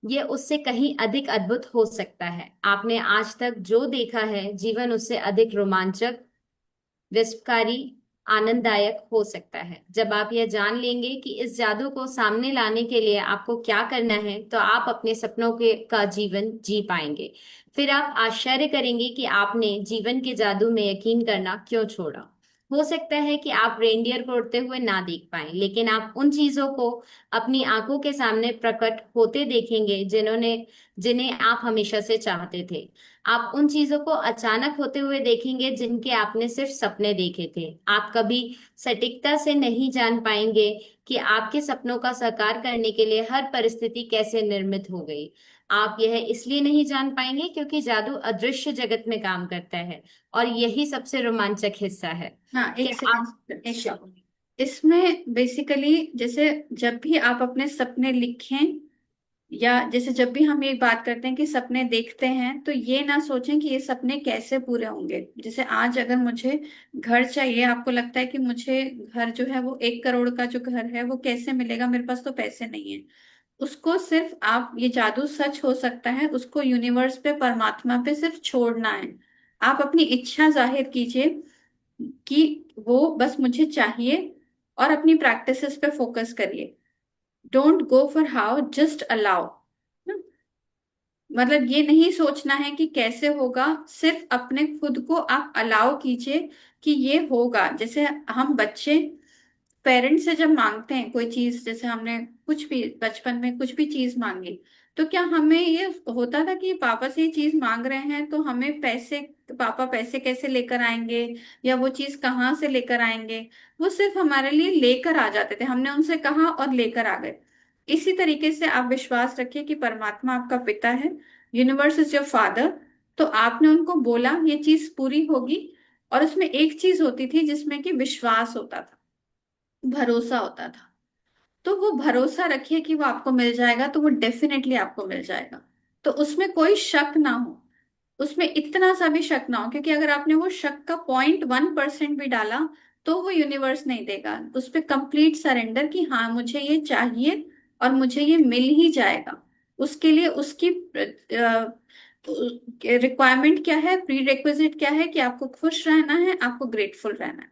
ये उससे कहीं अधिक अद्भुत हो सकता है। आपने आज तक जो देखा है, जीवन उससे अधिक रोमांचक, विस्फोटकारी, आनंददायक हो सकता है। जब आप यह जान लेंगे कि इस जादू को सामने लाने के लिए आपको क्या करना है, तो आप अपने सपनों के का जीवन जी पाएंगे। फिर आप आश्चर्य करेंगे कि आपने जीवन के जादू में यकीन करना क्यों छोड़ा। हो सकता है कि आप रेनडियर को उड़ते हुए ना देख पाएं, लेकिन आप उन चीजों को अपनी आंखों के सामने प्रकट होते देखेंगे जिन्हें आप हमेशा से चाहते थे। आप उन चीजों को अचानक होते हुए देखेंगे जिनके आपने सिर्फ सपने देखे थे। आप कभी सटीकता से नहीं जान पाएंगे कि आपके सपनों का साकार करने के लिए हर परिस्थिति कैसे निर्मित हो गई। आप यह इसलिए नहीं जान पाएंगे क्योंकि जादू अदृश्य जगत में काम करता है, और यही सबसे रोमांचक हिस्सा है हाँ, कि एक आप। सेकंड, एक सेकंड। इसमें बेसिकली जैसे जब भी आप अपने सपने लिखें या जैसे जब भी हम ये बात करते हैं कि सपने देखते हैं, तो ये ना सोचें कि ये सपने कैसे पूरे होंगे। जैसे आज अगर मुझे घर चाहिए, आपको लगता है कि मुझे घर जो है वो 1 करोड़ का जो घर है वो कैसे मिलेगा, मेरे पास तो पैसे नहीं है। उसको सिर्फ आप, ये जादू सच हो सकता है, उसको यूनिवर्स पे, परमात्मा पे सिर्फ छोड़ना है। आप अपनी इच्छा जाहिर कीजिए कि वो बस मुझे चाहिए, और अपनी प्रैक्टिसेस पे फोकस करिए। Don't go for how, just allow. मतलब ये नहीं सोचना है कि कैसे होगा, सिर्फ अपने खुद को आप अलाउ कीजिए कि ये होगा। जैसे हम बच्चे पेरेंट्स से जब मांगते हैं कोई चीज, जैसे हमने कुछ भी बचपन में कुछ भी चीज मांगी, तो क्या हमें ये होता था कि पापा से ये चीज मांग रहे हैं तो हमें पैसे, पापा पैसे कैसे लेकर आएंगे या वो चीज कहाँ से लेकर आएंगे? वो सिर्फ हमारे लिए लेकर आ जाते थे, हमने उनसे कहा और लेकर आ गए। इसी तरीके से आप विश्वास रखिए कि परमात्मा आपका पिता है, यूनिवर्स इज योर फादर। तो आपने उनको बोला ये चीज पूरी होगी, और उसमें एक चीज होती थी जिसमें कि विश्वास होता था, भरोसा होता था। तो वो भरोसा रखिए कि वो आपको मिल जाएगा, तो वो डेफिनेटली आपको मिल जाएगा। तो उसमें कोई शक ना हो, उसमें इतना सा भी शक ना हो, क्योंकि अगर आपने वो शक का 0.1% भी डाला तो वो यूनिवर्स नहीं देगा। उस पे कंप्लीट सरेंडर कि हाँ मुझे ये चाहिए और मुझे ये मिल ही जाएगा। उसके लिए उसकी रिक्वायरमेंट क्या है, प्री रिक्विजिट क्या है, कि आपको खुश रहना है, आपको ग्रेटफुल रहना है।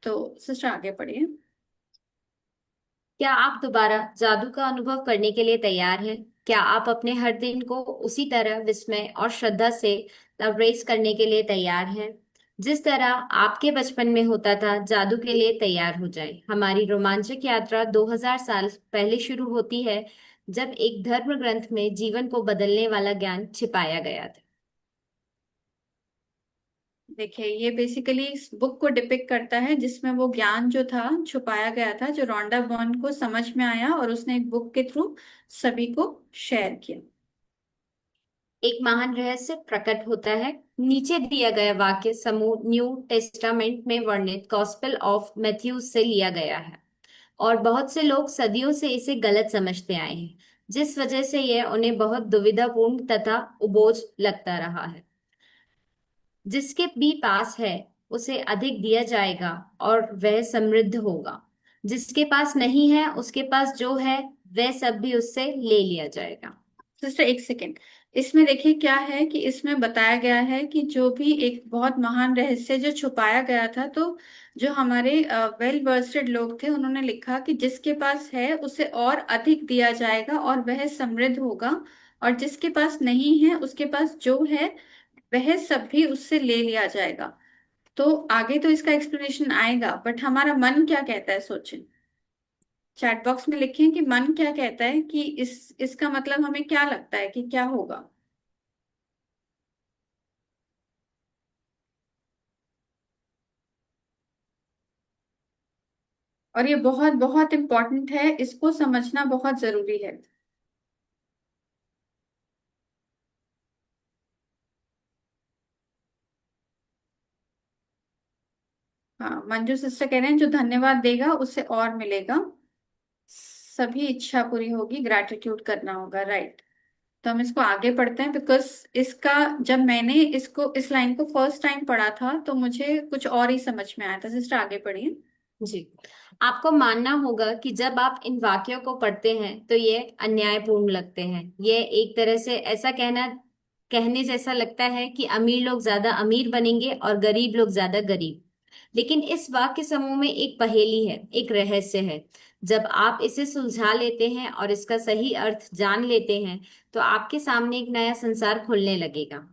तो सिस्टर आगे पढ़िए। क्या आप दोबारा जादू का अनुभव करने के लिए तैयार हैं? क्या आप अपने हर दिन को उसी तरह विस्मय और श्रद्धा से लवरेज करने के लिए तैयार हैं जिस तरह आपके बचपन में होता था? जादू के लिए तैयार हो जाएं। हमारी रोमांचक यात्रा 2000 साल पहले शुरू होती है, जब एक धर्म ग्रंथ में जीवन को बदलने वाला ज्ञान छिपाया गया था। देखिए ये बेसिकली इस बुक को डिपिक्ट करता है जिसमें वो ज्ञान जो था छुपाया गया था, जो रोंडा बॉर्न को समझ में आया और उसने एक बुक के थ्रू सभी को शेयर किया। एक महान रहस्य प्रकट होता है। नीचे दिया गया वाक्य समूह न्यू टेस्टामेंट में वर्णित गॉस्पेल ऑफ मैथ्यूज से लिया गया है, और बहुत से लोग सदियों से इसे गलत समझते आए हैं, जिस वजह से यह उन्हें बहुत दुविधापूर्ण तथा उबोझ लगता रहा है। जिसके भी पास है उसे अधिक दिया जाएगा और वह समृद्ध होगा। जिसके पास नहीं है उसके पास जो है वह सब भी उससे ले लिया जाएगा। सिस्टर एक सेकेंड, इसमें देखिए क्या है कि इसमें बताया गया है कि जो भी एक बहुत महान रहस्य जो छुपाया गया था, तो जो हमारे वेल वर्स्टेड लोग थे उन्होंने लिखा कि जिसके पास है उसे और अधिक दिया जाएगा और वह समृद्ध होगा, और जिसके पास नहीं है उसके पास जो है वह सब भी उससे ले लिया जाएगा। तो आगे तो इसका एक्सप्लेनेशन आएगा, बट हमारा मन क्या कहता है सोचें। चैट बॉक्स में लिखें कि मन क्या कहता है, कि इसका मतलब हमें क्या लगता है कि क्या होगा। और ये बहुत बहुत इंपॉर्टेंट है, इसको समझना बहुत जरूरी है। हाँ, मंजू सिस्टर कह रहे हैं जो धन्यवाद देगा उसे और मिलेगा, सभी इच्छा पूरी होगी, ग्रैटिट्यूड करना होगा, राइट। तो हम इसको आगे पढ़ते हैं, बिकॉज इसका जब मैंने इसको इस लाइन को फर्स्ट टाइम पढ़ा था तो मुझे कुछ और ही समझ में आया था। सिस्टर आगे पढ़िए। जी, आपको मानना होगा कि जब आप इन वाक्यों को पढ़ते हैं तो ये अन्यायपूर्ण लगते हैं। ये एक तरह से ऐसा कहने जैसा लगता है कि अमीर लोग ज्यादा अमीर बनेंगे और गरीब लोग ज्यादा गरीब। लेकिन इस वाक्य समूह में एक पहेली है, एक रहस्य है। जब आप इसे सुलझा लेते हैं और इसका सही अर्थ जान लेते हैं, तो आपके सामने एक नया संसार खुलने लगेगा।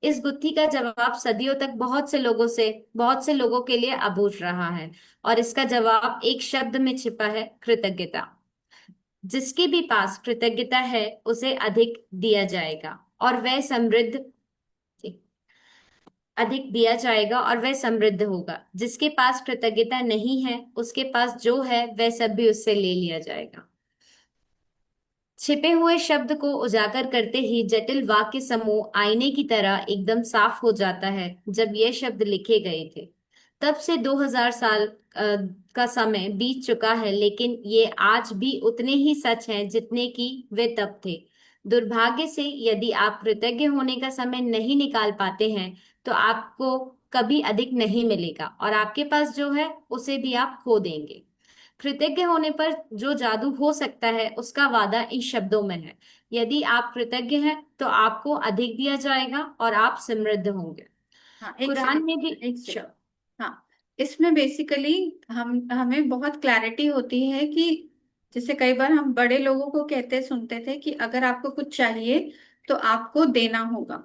इस गुत्थी का जवाब सदियों तक बहुत से लोगों के लिए अबूझ रहा है, और इसका जवाब एक शब्द में छिपा है, कृतज्ञता। जिसके भी पास कृतज्ञता है उसे अधिक दिया जाएगा और वह समृद्ध अधिक दिया जाएगा और वह समृद्ध होगा। जिसके पास कृतज्ञता नहीं है उसके पास जो है वह सब भी उससे ले लिया जाएगा। छिपे हुए शब्द को उजागर करते ही जटिल वाक्य समूह आईने की तरह एकदम साफ हो जाता है। जब ये शब्द लिखे गए थे तब से 2000 साल का समय बीत चुका है, लेकिन ये आज भी उतने ही सच हैं जितने कि वे तब थे। दुर्भाग्य से यदि आप कृतज्ञ होने का समय नहीं निकाल पाते हैं तो आपको कभी अधिक नहीं मिलेगा, और आपके पास जो है उसे भी आप खो देंगे। कृतज्ञ होने पर जो जादू हो सकता है उसका वादा इन शब्दों में है। यदि आप कृतज्ञ हैं तो आपको अधिक दिया जाएगा और आप समृद्ध होंगे। हाँ एक कुरान में भी सेकेंड, एक सेकेंड। हाँ, इसमें बेसिकली हम हमें बहुत क्लैरिटी होती है कि जैसे कई बार हम बड़े लोगों को कहते सुनते थे कि अगर आपको कुछ चाहिए तो आपको देना होगा।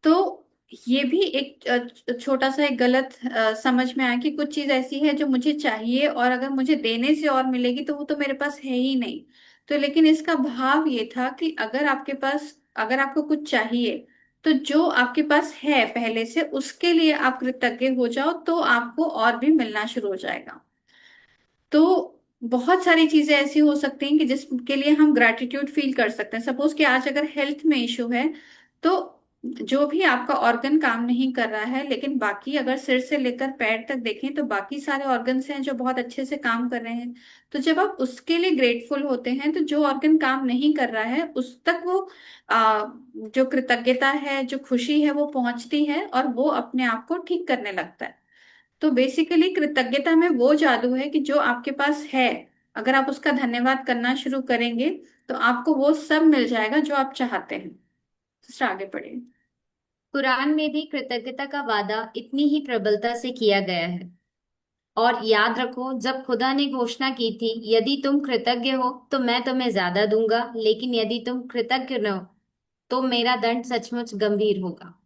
तो ये भी एक छोटा सा एक गलत समझ में आया कि कुछ चीज ऐसी है जो मुझे चाहिए और अगर मुझे देने से और मिलेगी तो वो तो मेरे पास है ही नहीं। तो लेकिन इसका भाव ये था कि अगर आपके पास, अगर आपको कुछ चाहिए तो जो आपके पास है पहले से उसके लिए आप कृतज्ञ हो जाओ, तो आपको और भी मिलना शुरू हो जाएगा। तो बहुत सारी चीजें ऐसी हो सकती हैं कि जिसके लिए हम ग्रैटिट्यूड फील कर सकते हैं। सपोज कि आज अगर हेल्थ में इशू है, तो जो भी आपका ऑर्गन काम नहीं कर रहा है, लेकिन बाकी अगर सिर से लेकर पैर तक देखें तो बाकी सारे ऑर्गन्स हैं जो बहुत अच्छे से काम कर रहे हैं। तो जब आप उसके लिए ग्रेटफुल होते हैं तो जो ऑर्गन काम नहीं कर रहा है उस तक वो जो कृतज्ञता है, जो खुशी है, वो पहुंचती है और वो अपने आप को ठीक करने लगता है। तो बेसिकली कृतज्ञता में वो जादू है कि जो आपके पास है, अगर आप उसका धन्यवाद करना शुरू करेंगे तो आपको वो सब मिल जाएगा जो आप चाहते हैं। दूसरा आगे बढ़िए। कुरान में भी कृतज्ञता का वादा इतनी ही प्रबलता से किया गया है। और याद रखो, जब खुदा ने घोषणा की थी, यदि तुम कृतज्ञ हो तो मैं तुम्हें ज्यादा दूंगा, लेकिन यदि तुम कृतज्ञ न हो तो मेरा दंड सचमुच गंभीर होगा।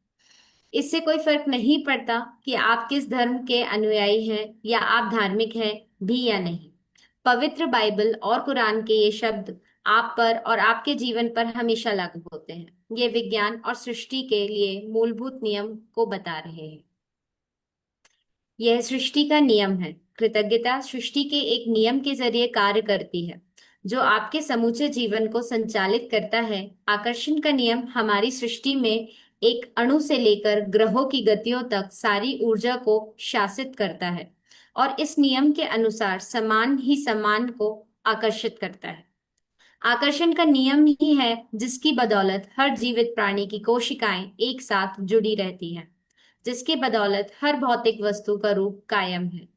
इससे कोई फर्क नहीं पड़ता कि आप किस धर्म के अनुयायी हैं या आप धार्मिक हैं भी या नहीं। पवित्र बाइबल और कुरान के ये शब्द आप पर और आपके जीवन पर हमेशा लागू होते हैं। ये विज्ञान और सृष्टि के लिए मूलभूत नियम को बता रहे हैं। यह सृष्टि का नियम है। कृतज्ञता सृष्टि के एक नियम के जरिए कार्य करती है जो आपके समूचे जीवन को संचालित करता है। आकर्षण का नियम हमारी सृष्टि में एक अणु से लेकर ग्रहों की गतियों तक सारी ऊर्जा को शासित करता है और इस नियम के अनुसार समान ही समान को आकर्षित करता है। आकर्षण का नियम ही है जिसकी बदौलत हर जीवित प्राणी की कोशिकाएं एक साथ जुड़ी रहती हैं, जिसकी बदौलत हर भौतिक वस्तु का रूप कायम है।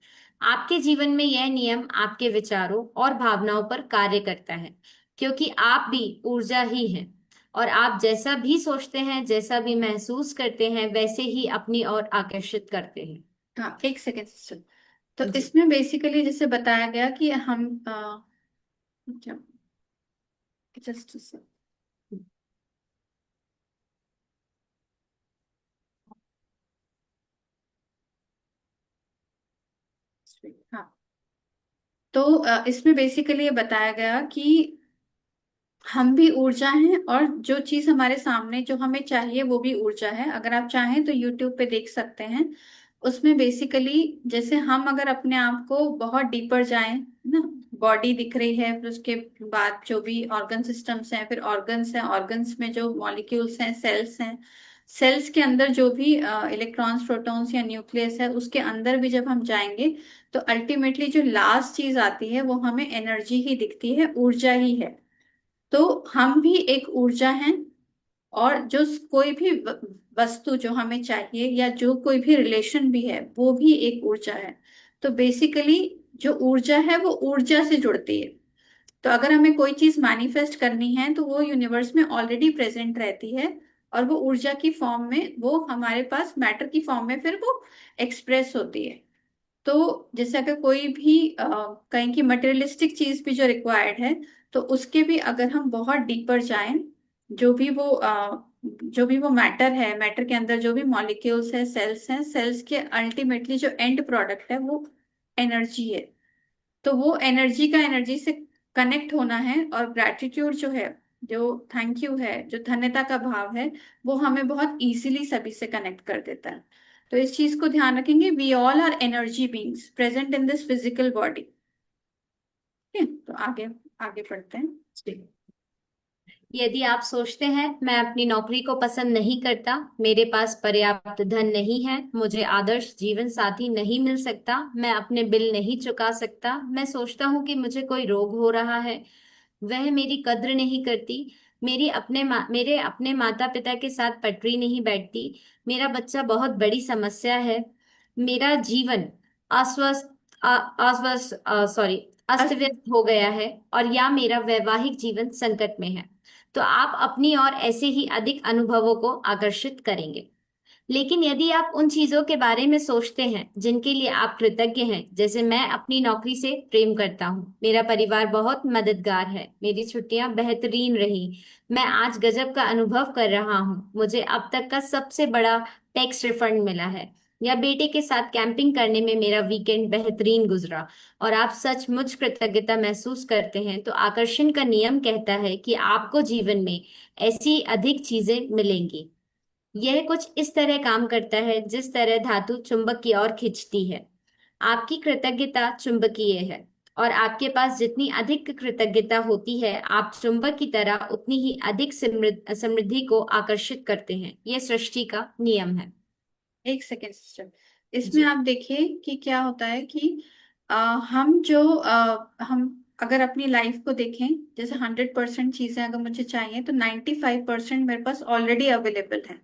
आपके जीवन में यह नियम आपके विचारों और भावनाओं पर कार्य करता है, क्योंकि आप भी ऊर्जा ही हैं और आप जैसा भी सोचते हैं, जैसा भी महसूस करते हैं, वैसे ही अपनी ओर आकर्षित करते हैं। हाँ, एक सेकेंड सिस्टर। तो जी। इसमें बेसिकली जैसे बताया गया कि हम जस्ट, हाँ, तो इसमें बेसिकली ये बताया गया कि हम भी ऊर्जा हैं और जो चीज हमारे सामने जो हमें चाहिए वो भी ऊर्जा है। अगर आप चाहें तो यूट्यूब पे देख सकते हैं। उसमें बेसिकली जैसे हम अगर अपने आप को बहुत डीपर जाएं ना, बॉडी दिख रही है, फिर उसके बाद जो भी ऑर्गन सिस्टम्स हैं, फिर ऑर्गन्स हैं, ऑर्गन्स में जो मॉलिक्यूल्स हैं, सेल्स हैं, सेल्स के अंदर जो भी इलेक्ट्रॉन्स, प्रोटॉन्स या न्यूक्लियस है, उसके अंदर भी जब हम जाएंगे तो अल्टीमेटली जो लास्ट चीज आती है वो हमें एनर्जी ही दिखती है, ऊर्जा ही है। तो हम भी एक ऊर्जा हैं और जो कोई भी वस्तु जो हमें चाहिए या जो कोई भी रिलेशन भी है वो भी एक ऊर्जा है। तो बेसिकली जो ऊर्जा है वो ऊर्जा से जुड़ती है। तो अगर हमें कोई चीज मैनिफेस्ट करनी है तो वो यूनिवर्स में ऑलरेडी प्रेजेंट रहती है और वो ऊर्जा की फॉर्म में, वो हमारे पास मैटर की फॉर्म में फिर वो एक्सप्रेस होती है। तो जैसे अगर कोई भी कहें कि मटेरियलिस्टिक चीज भी जो रिक्वायर्ड है, तो उसके भी अगर हम बहुत डीपर जाएं, जो भी वो जो भी वो मैटर है, मैटर के अंदर जो भी मॉलिक्यूल्स है, सेल्स हैं, सेल्स के अल्टीमेटली जो एंड प्रोडक्ट है वो एनर्जी है। तो वो एनर्जी का एनर्जी से कनेक्ट होना है, और ग्रैटिट्यूड जो है, जो थैंक यू है, जो धन्यता का भाव है, वो हमें बहुत इजीली सभी से कनेक्ट कर देता है। तो इस चीज को ध्यान रखेंगे, we all are energy beings present in this physical body. ठीक है, तो आगे आगे पढ़ते हैं। जी। यदि आप सोचते हैं मैं अपनी नौकरी को पसंद नहीं करता, मेरे पास पर्याप्त धन नहीं है, मुझे आदर्श जीवन साथी नहीं मिल सकता, मैं अपने बिल नहीं चुका सकता, मैं सोचता हूँ कि मुझे कोई रोग हो रहा है, वह मेरी कद्र नहीं करती, मेरे अपने माता पिता के साथ पटरी नहीं बैठती, मेरा बच्चा बहुत बड़ी समस्या है, मेरा जीवन अस्वस्थ अस्वस्थ सॉरी अस्त अस- व्यस्त हो गया है, और या मेरा वैवाहिक जीवन संकट में है, तो आप अपनी और ऐसे ही अधिक अनुभवों को आकर्षित करेंगे। लेकिन यदि आप उन चीजों के बारे में सोचते हैं जिनके लिए आप कृतज्ञ हैं, जैसे मैं अपनी नौकरी से प्रेम करता हूँ, मेरा परिवार बहुत मददगार है, मेरी छुट्टियां बेहतरीन रही, मैं आज गजब का अनुभव कर रहा हूँ, मुझे अब तक का सबसे बड़ा टैक्स रिफंड मिला है, या बेटे के साथ कैंपिंग करने में मेरा वीकेंड बेहतरीन गुजरा, और आप सचमुच कृतज्ञता महसूस करते हैं, तो आकर्षण का नियम कहता है कि आपको जीवन में ऐसी अधिक चीजें मिलेंगी। यह कुछ इस तरह काम करता है जिस तरह धातु चुंबक की ओर खींचती है। आपकी कृतज्ञता चुंबकीय है और आपके पास जितनी अधिक कृतज्ञता होती है, आप चुंबक की तरह उतनी ही अधिक समृद्धि को आकर्षित करते हैं। यह सृष्टि का नियम है। एक सेकेंड सिस्टर, इसमें जी। आप देखिए कि क्या होता है कि हम अगर अपनी लाइफ को देखें, जैसे 100% चीजें अगर मुझे चाहिए तो 95% मेरे पास ऑलरेडी अवेलेबल है।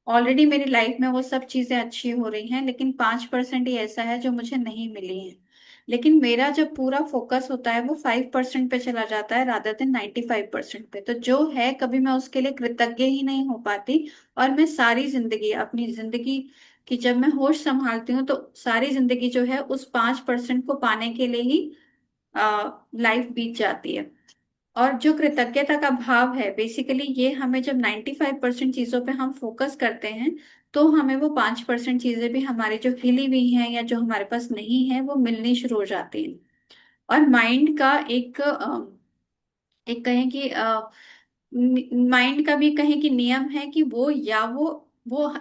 ऑलरेडी मेरी लाइफ में वो सब चीजें अच्छी हो रही हैं, लेकिन 5% ही ऐसा है जो मुझे नहीं मिली है। लेकिन मेरा जब पूरा फोकस होता है वो 5% पे चला जाता है रादर देन 95% पे, तो जो है कभी मैं उसके लिए कृतज्ञ ही नहीं हो पाती। और मैं सारी जिंदगी, अपनी जिंदगी की जब मैं होश संभालती हूँ तो सारी जिंदगी जो है उस 5% को पाने के लिए ही लाइफ बीत जाती है। और जो कृतज्ञता का भाव है बेसिकली ये हमें जब 95% चीजों पे हम फोकस करते हैं तो हमें वो 5% चीजें भी हमारी जो हिली हुई हैं या जो हमारे पास नहीं है वो मिलनी शुरू हो जाती हैं। और माइंड का एक कहें कि माइंड का भी कहें कि नियम है कि वो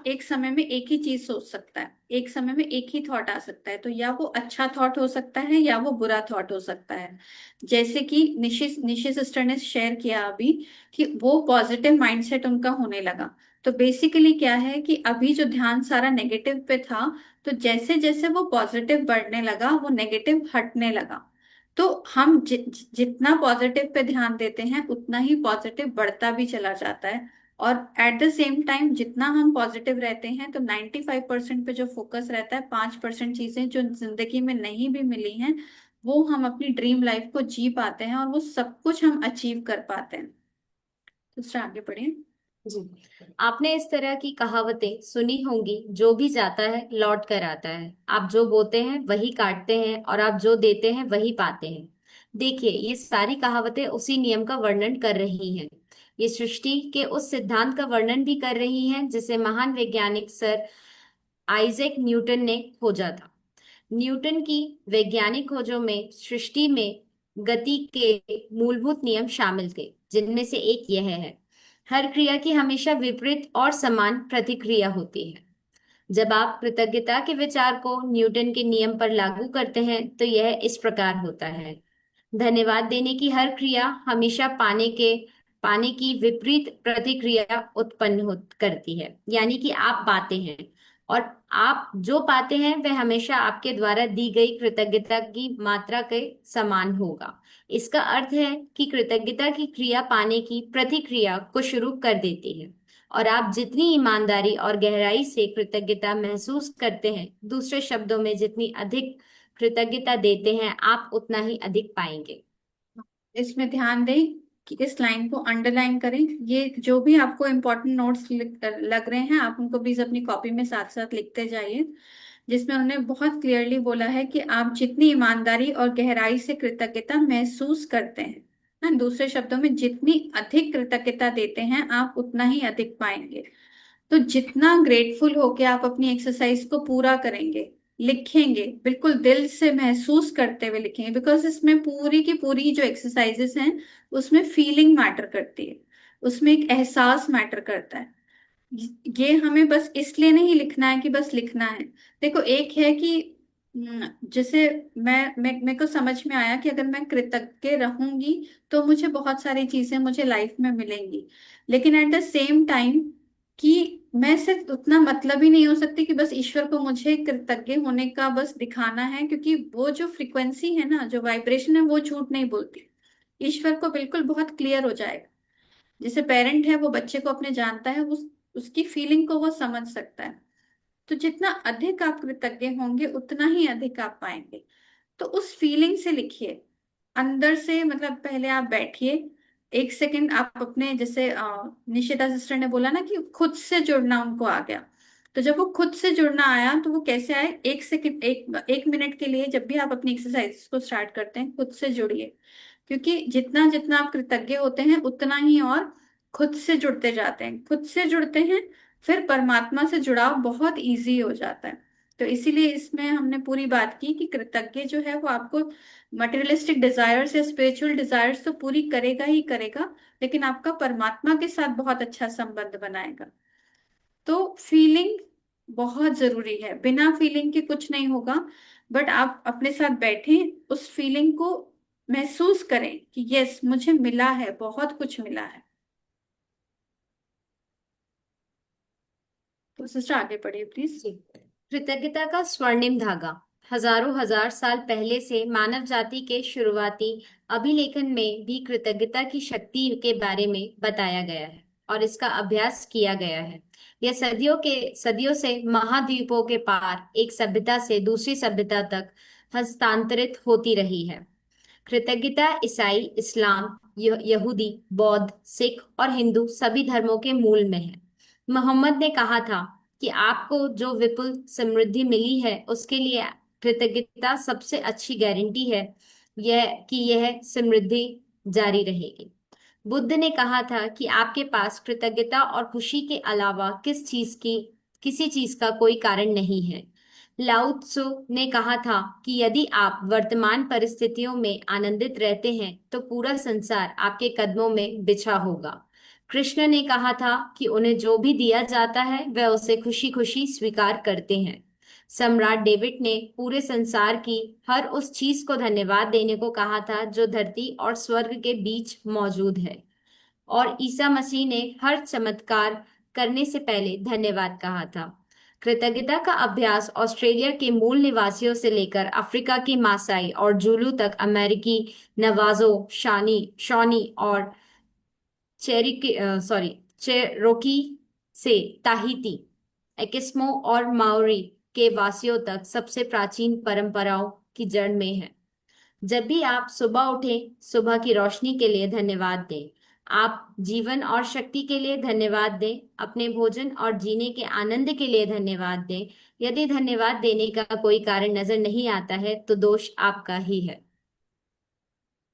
एक समय में एक ही चीज सोच सकता है, एक समय में एक ही थॉट आ सकता है। तो या वो अच्छा थॉट हो सकता है या वो बुरा थॉट हो सकता है। जैसे कि निशि निशि सिस्टर ने शेयर किया अभी कि वो पॉजिटिव माइंडसेट उनका होने लगा। तो बेसिकली क्या है कि अभी जो ध्यान सारा नेगेटिव पे था, तो जैसे जैसे वो पॉजिटिव बढ़ने लगा वो नेगेटिव हटने लगा। तो हम जितना पॉजिटिव पे ध्यान देते हैं उतना ही पॉजिटिव बढ़ता भी चला जाता है। और एट द सेम टाइम जितना हम पॉजिटिव रहते हैं तो 95% पे जो फोकस रहता है, 5% चीजें जो जिंदगी में नहीं भी मिली हैं वो हम अपनी ड्रीम लाइफ को जी पाते हैं और वो सब कुछ हम अचीव कर पाते हैं। दूसरा आगे बढ़िए। जी। आपने इस तरह की कहावतें सुनी होंगी, जो भी जाता है लौट कर आता है। आप जो बोते हैं वही काटते हैं, और आप जो देते हैं वही पाते हैं। देखिए, ये सारी कहावतें उसी नियम का वर्णन कर रही हैं। ये सृष्टि के उस सिद्धांत का वर्णन भी कर रही हैं जिसे महान वैज्ञानिक सर आइजैक न्यूटन ने खोजा था। न्यूटन की वैज्ञानिक खोजों में सृष्टि में गति के मूलभूत नियम शामिल थे, जिनमें से एक यह है: हर क्रिया की हमेशा विपरीत और समान प्रतिक्रिया होती है। जब आप कृतज्ञता के विचार को न्यूटन के नियम पर लागू करते हैं तो यह इस प्रकार होता है: धन्यवाद देने की हर क्रिया हमेशा पाने की विपरीत प्रतिक्रिया करती है। यानी कि आप पाते हैं, और आप जो पाते हैं वह हमेशा आपके द्वारा दी गई कृतज्ञता की मात्रा के समान होगा। इसका अर्थ है कि कृतज्ञता की क्रिया पाने की प्रतिक्रिया को शुरू कर देती है। और आप जितनी ईमानदारी और गहराई से कृतज्ञता महसूस करते हैं, दूसरे शब्दों में जितनी अधिक कृतज्ञता देते हैं, आप उतना ही अधिक पाएंगे। इसमें ध्यान दें कि इस लाइन को अंडरलाइन करें। ये जो भी आपको इम्पोर्टेंट नोट्स लग रहे हैं आप उनको प्लीज अपनी कॉपी में साथ साथ लिखते जाइए। जिसमें उन्होंने बहुत क्लियरली बोला है कि आप जितनी ईमानदारी और गहराई से कृतज्ञता महसूस करते हैं, ना दूसरे शब्दों में जितनी अधिक कृतज्ञता देते हैं आप उतना ही अधिक पाएंगे। तो जितना ग्रेटफुल होके आप अपनी एक्सरसाइज को पूरा करेंगे, लिखेंगे, बिल्कुल दिल से महसूस करते हुए लिखेंगे, बिकॉज इसमें पूरी की पूरी जो एक्सरसाइजेस हैं उसमें फीलिंग मैटर करती है, उसमें एक एहसास मैटर करता है। ये हमें बस इसलिए नहीं लिखना है कि बस लिखना है। देखो एक है कि जैसे मैं मेरे को समझ में आया कि अगर मैं कृतज्ञ रहूंगी तो मुझे बहुत सारी चीजें मुझे लाइफ में मिलेंगी। लेकिन एट द सेम टाइम कि मैं सिर्फ उतना मतलब ही नहीं हो सकती कि बस ईश्वर को मुझे कृतज्ञ होने का बस दिखाना है, क्योंकि वो जो फ्रिक्वेंसी है ना, जो वाइब्रेशन है वो झूठ नहीं बोलती। ईश्वर को बिल्कुल बहुत क्लियर हो जाएगा। जैसे पेरेंट है वो बच्चे को अपने जानता है, उसकी फीलिंग को वो समझ सकता है। तो जितना अधिक आप कृतज्ञ होंगे उतना ही अधिक आप पाएंगे। तो उस फीलिंग से लिखिए अंदर से, मतलब पहले आप बैठिए, एक सेकंड आप अपने, जैसे निशिता सिस्टर ने बोला ना कि खुद से जुड़ना उनको आ गया। तो जब वो खुद से जुड़ना आया तो वो कैसे आए, एक सेकंड, एक मिनट के लिए जब भी आप अपनी एक्सरसाइज को स्टार्ट करते हैं खुद से जुड़िए। क्योंकि जितना जितना आप कृतज्ञ होते हैं उतना ही और खुद से जुड़ते जाते हैं, खुद से जुड़ते हैं फिर परमात्मा से जुड़ाव बहुत इजी हो जाता है। तो इसीलिए इसमें हमने पूरी बात की कि कृतज्ञ जो है वो आपको मटेरियलिस्टिक डिजायर्स या स्पिरिचुअल डिजायर्स तो पूरी करेगा ही करेगा, लेकिन आपका परमात्मा के साथ बहुत अच्छा संबंध बनाएगा। तो फीलिंग बहुत जरूरी है, बिना फीलिंग के कुछ नहीं होगा। बट आप अपने साथ बैठे, उस फीलिंग को महसूस करें कि यस, मुझे मिला है, बहुत कुछ मिला है। तो सिस्टर आगे पढ़िए प्लीज। जी। कृतज्ञता का स्वर्णिम धागा। हजारों हजार साल पहले से मानव जाति के शुरुआती अभिलेखन में भी कृतज्ञता की शक्ति के बारे में बताया गया है और इसका अभ्यास किया गया है। यह सदियों से महाद्वीपों के पार एक सभ्यता से दूसरी सभ्यता तक हस्तांतरित होती रही है। कृतज्ञता ईसाई, इस्लाम, यहूदी, बौद्ध, सिख और हिंदू सभी धर्मों के मूल में है। मोहम्मद ने कहा था कि आपको जो विपुल समृद्धि मिली है उसके लिए कृतज्ञता सबसे अच्छी गारंटी है यह समृद्धि जारी रहेगी। बुद्ध ने कहा था कि आपके पास कृतज्ञता और खुशी के अलावा किसी चीज का कोई कारण नहीं है। लाओ त्सु ने कहा था कि यदि आप वर्तमान परिस्थितियों में आनंदित रहते हैं तो पूरा संसार आपके कदमों में बिछा होगा। कृष्ण ने कहा था कि उन्हें जो भी दिया जाता है वह उसे खुशी खुशी स्वीकार करते हैं। सम्राट डेविड ने पूरे संसार की हर उस चीज को धन्यवाद देने को कहा था जो धरती और स्वर्ग के बीच मौजूद है। और ईसा मसीह ने हर चमत्कार करने से पहले धन्यवाद कहा था। कृतज्ञता का अभ्यास ऑस्ट्रेलिया के मूल निवासियों से लेकर अफ्रीका की मासाई और जूलू तक, अमेरिकी नवाजो, शॉनी और चेरोकी से ताहिती, एकिस्मो और माओरी के वासियों तक सबसे प्राचीन परंपराओं की जड़ में है। जब भी आप सुबह उठें, सुबह की रोशनी के लिए धन्यवाद दें। आप जीवन और शक्ति के लिए धन्यवाद दें। अपने भोजन और जीने के आनंद के लिए धन्यवाद दें। यदि धन्यवाद देने का कोई कारण नजर नहीं आता है तो दोष आपका ही है।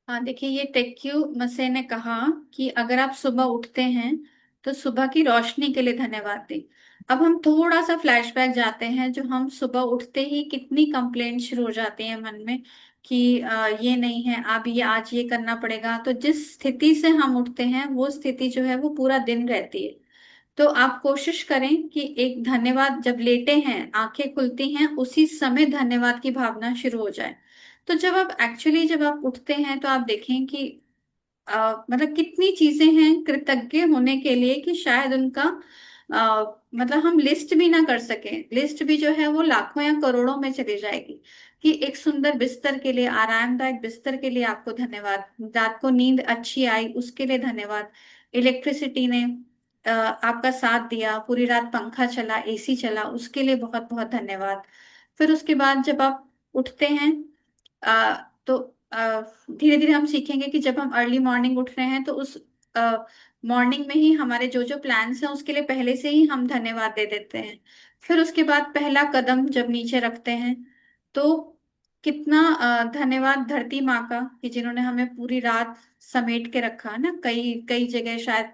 हाँ देखिए, ये टेक्यू मसे ने कहा कि अगर आप सुबह उठते हैं तो सुबह की रोशनी के लिए धन्यवाद दें। अब हम थोड़ा सा फ्लैशबैक जाते हैं, जो हम सुबह उठते ही कितनी कंप्लेंट शुरू हो जाती है मन में कि ये नहीं है, अब ये आज ये करना पड़ेगा। तो जिस स्थिति से हम उठते हैं वो स्थिति जो है वो पूरा दिन रहती है। तो आप कोशिश करें कि एक धन्यवाद, जब लेटे हैं आंखें खुलती हैं उसी समय धन्यवाद की भावना शुरू हो जाए। तो जब आप उठते हैं तो आप देखें कि मतलब कितनी चीजें हैं कृतज्ञ होने के लिए कि शायद उनका मतलब हम लिस्ट भी ना कर सकें। लिस्ट भी जो है वो लाखों या करोड़ों में चली जाएगी। कि एक सुंदर बिस्तर के लिए, आरामदायक बिस्तर के लिए आपको धन्यवाद। रात को नींद अच्छी आई उसके लिए धन्यवाद। इलेक्ट्रिसिटी ने आपका साथ दिया, पूरी रात पंखा चला, एसी चला, उसके लिए बहुत बहुत धन्यवाद। फिर उसके बाद जब आप उठते हैं तो धीरे धीरे हम सीखेंगे कि जब हम अर्ली मॉर्निंग उठ रहे हैं तो उस मॉर्निंग में ही हमारे जो जो प्लान्स हैं उसके लिए पहले से ही हम धन्यवाद दे देते हैं। फिर उसके बाद पहला कदम जब नीचे रखते हैं तो कितना धन्यवाद धरती माँ का कि जिन्होंने हमें पूरी रात समेट के रखा ना। कई कई जगह शायद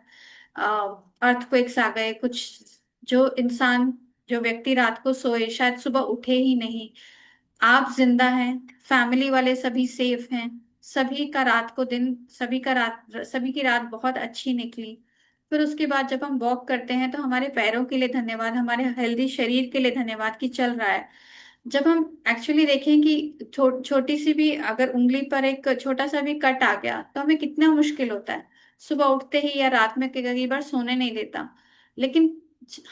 अर्थक्वेक्स आ गए कुछ, जो इंसान, जो व्यक्ति रात को सोए शायद सुबह उठे ही नहीं। आप जिंदा हैं, फैमिली वाले सभी सेफ हैं, सभी का रात को दिन, सभी की रात बहुत अच्छी निकली। फिर उसके बाद जब हम वॉक करते हैं तो हमारे पैरों के लिए धन्यवाद, हमारे हेल्दी शरीर के लिए धन्यवाद कि चल रहा है। जब हम एक्चुअली देखें कि छोटी सी भी अगर उंगली पर एक छोटा सा भी कट आ गया तो हमें कितना मुश्किल होता है सुबह उठते ही, या रात में कई बार सोने नहीं देता। लेकिन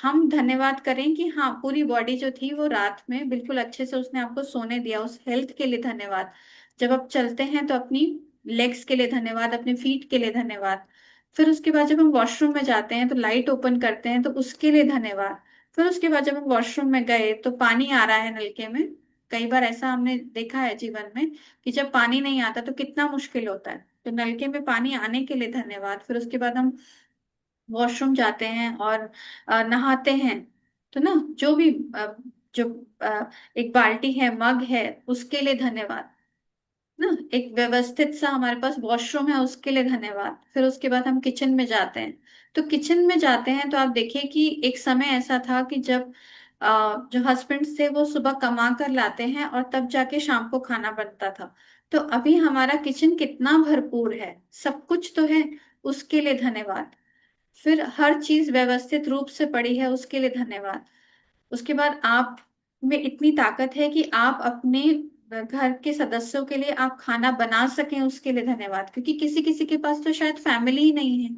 हम धन्यवाद करें कि हाँ, पूरी बॉडी जो थी वो रात में बिल्कुल अच्छे से उसने आपको सोने दिया, उस हेल्थ के लिए धन्यवाद। जब आप चलते हैं तो अपनी लेग्स के लिए धन्यवाद, अपने फीट के लिए धन्यवाद। फिर उसके बाद जब हम वॉशरूम में जाते हैं तो लाइट ओपन करते हैं तो उसके लिए धन्यवाद। फिर उसके बाद जब हम वॉशरूम में गए तो पानी आ रहा है नलके में। कई बार ऐसा हमने देखा है जीवन में कि जब पानी नहीं आता तो कितना मुश्किल होता है। तो नलके में पानी आने के लिए धन्यवाद। फिर उसके बाद हम वॉशरूम जाते हैं और नहाते हैं तो ना, जो भी जो एक बाल्टी है, मग है, उसके लिए धन्यवाद ना। एक व्यवस्थित सा हमारे पास वॉशरूम है उसके लिए धन्यवाद। फिर उसके बाद हम किचन में जाते हैं। तो किचन में जाते हैं तो आप देखिए कि एक समय ऐसा था कि जब जो हस्बैंड थे वो सुबह कमा कर लाते हैं और तब जाके शाम को खाना बनता था। तो अभी हमारा किचन कितना भरपूर है, सब कुछ तो है, उसके लिए धन्यवाद। फिर हर चीज व्यवस्थित रूप से पड़ी है उसके लिए धन्यवाद। उसके बाद आप में इतनी ताकत है कि आप अपने घर के सदस्यों के लिए आप खाना बना सकें, उसके लिए धन्यवाद। क्योंकि किसी किसी के पास तो शायद फैमिली ही नहीं है,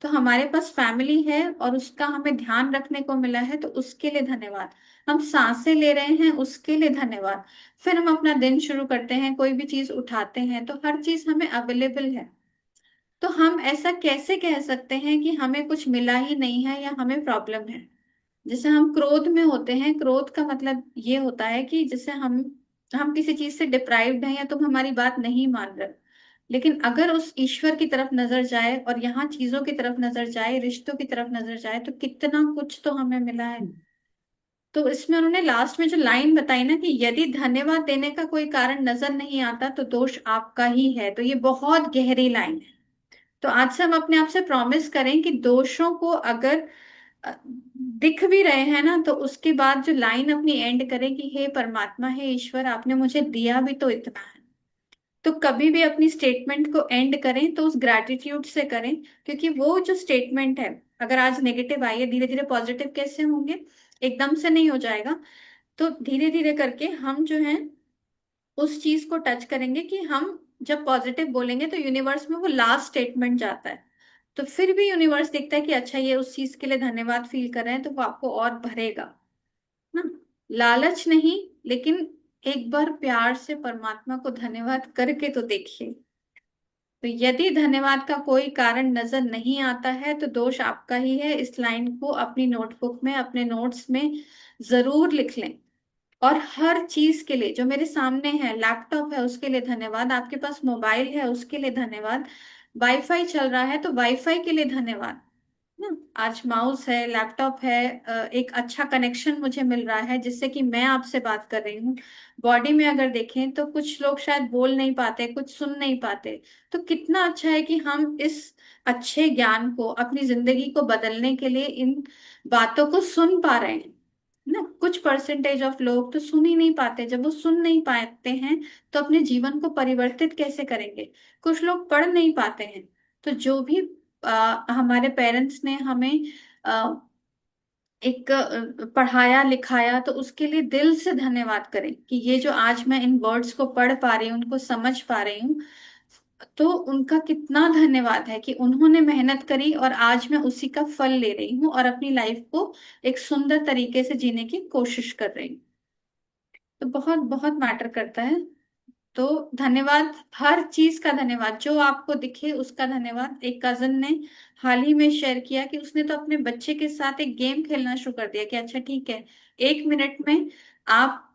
तो हमारे पास फैमिली है और उसका हमें ध्यान रखने को मिला है, तो उसके लिए धन्यवाद। हम सांसें ले रहे हैं, उसके लिए धन्यवाद। फिर हम अपना दिन शुरू करते हैं, कोई भी चीज उठाते हैं तो हर चीज हमें अवेलेबल है। तो हम ऐसा कैसे कह सकते हैं कि हमें कुछ मिला ही नहीं है या हमें प्रॉब्लम है। जैसे हम क्रोध में होते हैं, क्रोध का मतलब ये होता है कि जैसे हम किसी चीज से डिप्राइव्ड हैं या तुम हमारी बात नहीं मान रहे। लेकिन अगर उस ईश्वर की तरफ नजर जाए और यहाँ चीजों की तरफ नजर जाए, रिश्तों की तरफ नजर जाए, तो कितना कुछ तो हमें मिला है। तो इसमें उन्होंने लास्ट में जो लाइन बताई ना कि यदि धन्यवाद देने का कोई कारण नजर नहीं आता तो दोष आपका ही है, तो ये बहुत गहरी लाइन है। तो आज से हम अपने आप से प्रॉमिस करें कि दोषों को अगर अ, दिख भी रहे हैं ना, तो उसके बाद जो लाइन अपनी एंड करें कि हे परमात्मा, हे ईश्वर, आपने मुझे दिया भी तो इतना है। तो कभी भी अपनी स्टेटमेंट को एंड करें तो उस ग्रैटिट्यूड से करें। क्योंकि वो जो स्टेटमेंट है, अगर आज नेगेटिव आई है, धीरे धीरे पॉजिटिव कैसे होंगे, एकदम से नहीं हो जाएगा। तो धीरे धीरे करके हम जो है उस चीज को टच करेंगे कि हम जब पॉजिटिव बोलेंगे तो यूनिवर्स में वो लास्ट स्टेटमेंट जाता है। तो फिर भी यूनिवर्स देखता है कि अच्छा ये उस चीज के लिए धन्यवाद फील कर रहे हैं, तो वो आपको और भरेगा ना। लालच नहीं, लेकिन एक बार प्यार से परमात्मा को धन्यवाद करके तो देखिए। तो यदि धन्यवाद का कोई कारण नजर नहीं आता है तो दोष आपका ही है। इस लाइन को अपनी नोटबुक में, अपने नोट्स में जरूर लिख लें। और हर चीज के लिए, जो मेरे सामने है, लैपटॉप है उसके लिए धन्यवाद, आपके पास मोबाइल है उसके लिए धन्यवाद, वाईफाई चल रहा है तो वाईफाई के लिए धन्यवाद ना। आज माउस है, लैपटॉप है, एक अच्छा कनेक्शन मुझे मिल रहा है जिससे कि मैं आपसे बात कर रही हूँ। बॉडी में अगर देखें तो कुछ लोग शायद बोल नहीं पाते, कुछ सुन नहीं पाते। तो कितना अच्छा है कि हम इस अच्छे ज्ञान को अपनी जिंदगी को बदलने के लिए इन बातों को सुन पा रहे हैं ना। कुछ परसेंटेज ऑफ लोग तो सुन ही नहीं पाते। जब वो सुन नहीं पाते हैं तो अपने जीवन को परिवर्तित कैसे करेंगे। कुछ लोग पढ़ नहीं पाते हैं। तो जो भी हमारे पेरेंट्स ने हमें आ, एक पढ़ाया लिखाया, तो उसके लिए दिल से धन्यवाद करें कि ये जो आज मैं इन वर्ड्स को पढ़ पा रही हूँ, उनको समझ पा रही हूँ। तो उनका कितना धन्यवाद है कि उन्होंने मेहनत करी और आज मैं उसी का फल ले रही हूँ और अपनी लाइफ को एक सुंदर तरीके से जीने की कोशिश कर रही हूँ। तो बहुत बहुत मैटर करता है। तो धन्यवाद, हर चीज का धन्यवाद, जो आपको दिखे उसका धन्यवाद। एक कजन ने हाल ही में शेयर किया कि उसने तो अपने बच्चे के साथ एक गेम खेलना शुरू कर दिया कि अच्छा ठीक है, 1 मिनट में आप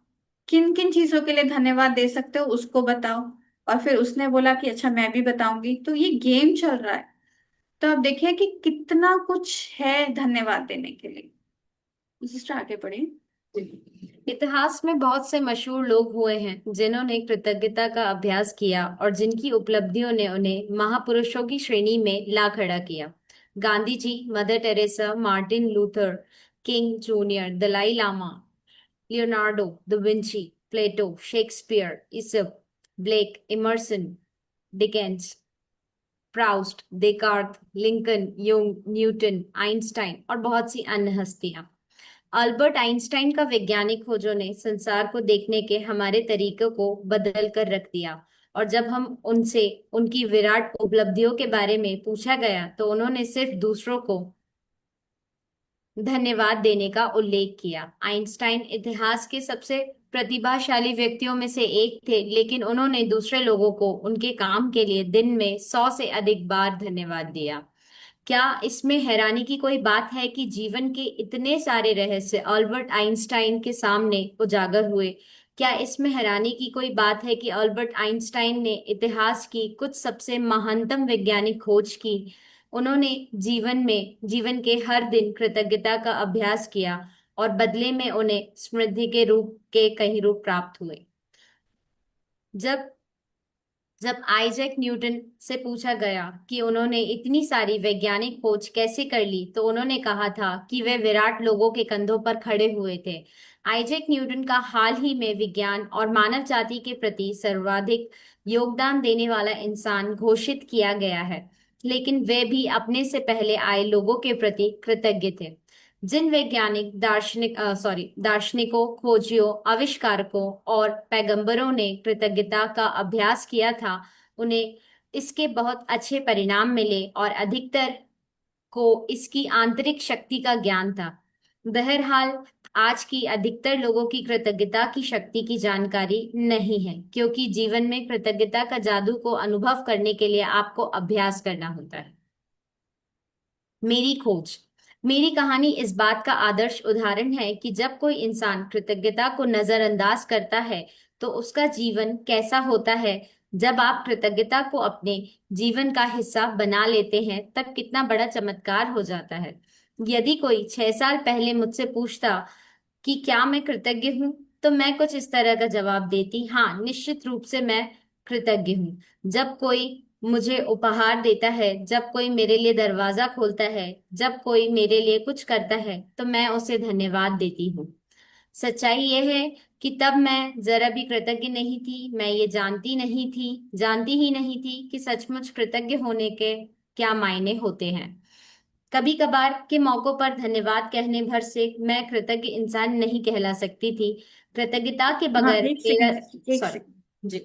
किन किन चीजों के लिए धन्यवाद दे सकते हो उसको बताओ। और फिर उसने बोला कि अच्छा मैं भी बताऊंगी, तो ये गेम चल रहा है। तो आप देखिए कि कितना कुछ है धन्यवाद देने के लिए। सिस्टर आगे बढ़े। इतिहास में बहुत से मशहूर लोग हुए हैं जिन्होंने कृतज्ञता का अभ्यास किया और जिनकी उपलब्धियों ने उन्हें महापुरुषों की श्रेणी में ला खड़ा किया। Gandhi ji, Mother Teresa, Martin Luther King Junior, Dalai Lama, Leonardo da Vinci, Plato, Shakespeare, Aesop, Blake, Emerson, Dickens, Proust, Descartes, Lincoln, Jung, Newton, Einstein और बहुत सी अन्य हस्तियां। अल्बर्ट आइंस्टाइन का वैज्ञानिक खोजों ने संसार को देखने के हमारे तरीकों को बदल कर रख दिया। और जब हम उनसे उनकी विराट उपलब्धियों के बारे में पूछा गया तो उन्होंने सिर्फ दूसरों को धन्यवाद देने का उल्लेख किया। आइंस्टाइन इतिहास के सबसे प्रतिभाशाली व्यक्तियों में से एक थे, लेकिन उन्होंने दूसरे लोगों को उनके काम के लिए दिन में 100 से अधिक बार धन्यवाद दिया। क्या इसमें हैरानी की कोई बात है कि जीवन के इतने सारे रहस्य अल्बर्ट आइंस्टाइन के सामने उजागर हुए? क्या इसमें हैरानी की कोई बात है कि अल्बर्ट आइंस्टाइन ने इतिहास की कुछ सबसे महानतम वैज्ञानिक खोज की? उन्होंने जीवन के हर दिन कृतज्ञता का अभ्यास किया और बदले में उन्हें समृद्धि के रूप के कई रूप प्राप्त हुए। जब जब आइजैक न्यूटन से पूछा गया कि उन्होंने इतनी सारी वैज्ञानिक खोज कैसे कर ली, तो उन्होंने कहा था कि वे विराट लोगों के कंधों पर खड़े हुए थे। आइजैक न्यूटन का हाल ही में विज्ञान और मानव जाति के प्रति सर्वाधिक योगदान देने वाला इंसान घोषित किया गया है, लेकिन वे भी अपने से पहले आए लोगों के प्रति कृतज्ञ थे। जिन वैज्ञानिक दार्शनिकों, खोजियों, आविष्कारकों और पैगंबरों ने कृतज्ञता का अभ्यास किया था, उन्हें इसके बहुत अच्छे परिणाम मिले और अधिकतर को इसकी आंतरिक शक्ति का ज्ञान था। बहरहाल, आज की अधिकतर लोगों की कृतज्ञता की शक्ति की जानकारी नहीं है, क्योंकि जीवन में कृतज्ञता का जादू को अनुभव करने के लिए आपको अभ्यास करना होता है। मेरी खोज। मेरी कहानी इस बात का आदर्श उदाहरण है कि जब कोई इंसान कृतज्ञता को नजरअंदाज करता है तो उसका जीवन कैसा होता है। जब आप कृतज्ञता को अपने जीवन का हिस्सा बना लेते हैं तब कितना बड़ा चमत्कार हो जाता है। यदि कोई 6 साल पहले मुझसे पूछता कि क्या मैं कृतज्ञ हूं, तो मैं कुछ इस तरह का जवाब देती, हाँ, निश्चित रूप से मैं कृतज्ञ हूँ। जब कोई मुझे उपहार देता है, जब कोई मेरे लिए दरवाजा खोलता है, जब कोई मेरे लिए कुछ करता है, तो मैं उसे धन्यवाद देती हूँ। सच्चाई यह है कि तब मैं जरा भी कृतज्ञ नहीं थी। मैं ये जानती ही नहीं थी कि सचमुच कृतज्ञ होने के क्या मायने होते हैं। कभी कभार के मौकों पर धन्यवाद कहने भर से मैं कृतज्ञ इंसान नहीं कहला सकती थी। कृतज्ञता के हाँ, बगैर एक मेरा, सेकंड, एक सेकंड। सॉरी जी।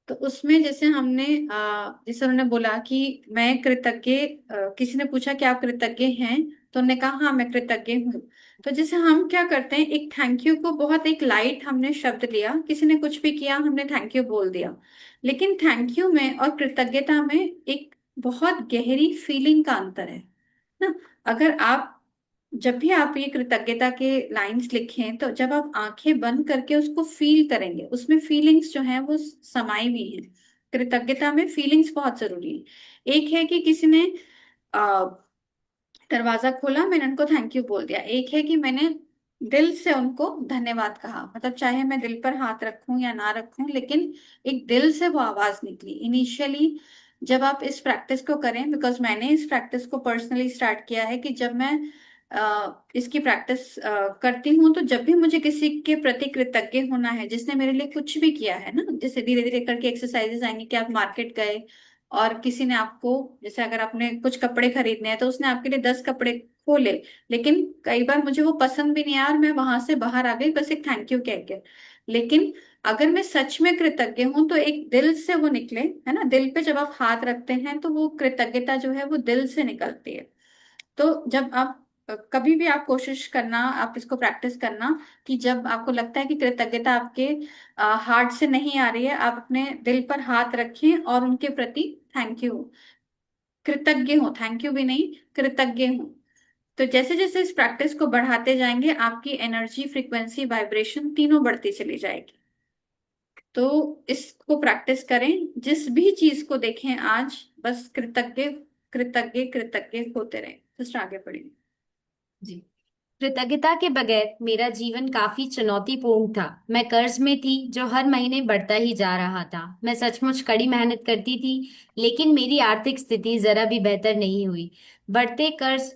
तो उसमें जैसे हमने जैसे उन्होंने बोला कि मैं कृतज्ञ, किसी ने पूछा कि आप कृतज्ञ हैं, तो उन्होंने कहा हाँ मैं कृतज्ञ हूँ। तो जैसे हम क्या करते हैं, एक थैंक यू को बहुत एक लाइट हमने शब्द लिया, किसी ने कुछ भी किया हमने थैंक यू बोल दिया। लेकिन थैंक यू में और कृतज्ञता में एक बहुत गहरी फीलिंग का अंतर है ना। अगर आप, जब भी आप ये कृतज्ञता के लाइंस लिखें, तो जब आप आंखें बंद करके उसको फील करेंगे, उसमें फीलिंग्स जो हैं वो समाई हुई हैं। कृतज्ञता में फीलिंग्स बहुत जरूरी है। एक है कि किसी ने आ, दरवाजा खोला, मैंने उनको थैंक यू बोल दिया। एक है कि मैंने दिल से उनको धन्यवाद कहा, मतलब चाहे मैं दिल पर हाथ रखूं या ना रखूं, लेकिन एक दिल से वो आवाज निकली इनिशियली। जब आप इस प्रैक्टिस को करें, बिकॉज मैंने इस प्रैक्टिस को पर्सनली स्टार्ट किया है, कि जब मैं इसकी प्रैक्टिस करती हूँ, तो जब भी मुझे किसी के प्रति कृतज्ञ होना है जिसने मेरे लिए कुछ भी किया है ना, जैसे धीरे धीरे करके एक्सरसाइजेस आएंगी कि आप मार्केट गए और किसी ने आपको, जैसे अगर आपने कुछ कपड़े खरीदने हैं तो उसने आपके लिए 10 कपड़े खोले, लेकिन कई बार मुझे वो पसंद भी नहीं आया और मैं वहां से बाहर आ गई बस एक थैंक यू कह के। लेकिन अगर मैं सच में कृतज्ञ हूं तो एक दिल से वो निकले, है ना। दिल पे जब आप हाथ रखते हैं तो वो कृतज्ञता जो है वो दिल से निकलती है। तो जब आप कभी भी आप कोशिश करना, आप इसको प्रैक्टिस करना, कि जब आपको लगता है कि कृतज्ञता आपके हार्ट से नहीं आ रही है, आप अपने दिल पर हाथ रखें और उनके प्रति थैंक यू, कृतज्ञ हो, थैंक यू भी नहीं, कृतज्ञ हो। तो जैसे जैसे इस प्रैक्टिस को बढ़ाते जाएंगे, आपकी एनर्जी, फ्रीक्वेंसी, वाइब्रेशन तीनों बढ़ती चली जाएगी। तो इसको प्रैक्टिस करें, जिस भी चीज को देखें आज, बस कृतज्ञ कृतज्ञ कृतज्ञ होते रहे, जस्ट आगे बढ़ेंगे। जी। कृतज्ञता के बगैर मेरा जीवन काफी चुनौतीपूर्ण था। मैं कर्ज में थी जो हर महीने बढ़ता ही जा रहा था। मैं सचमुच कड़ी मेहनत करती थी, लेकिन मेरी आर्थिक स्थिति जरा भी बेहतर नहीं हुई। बढ़ते कर्ज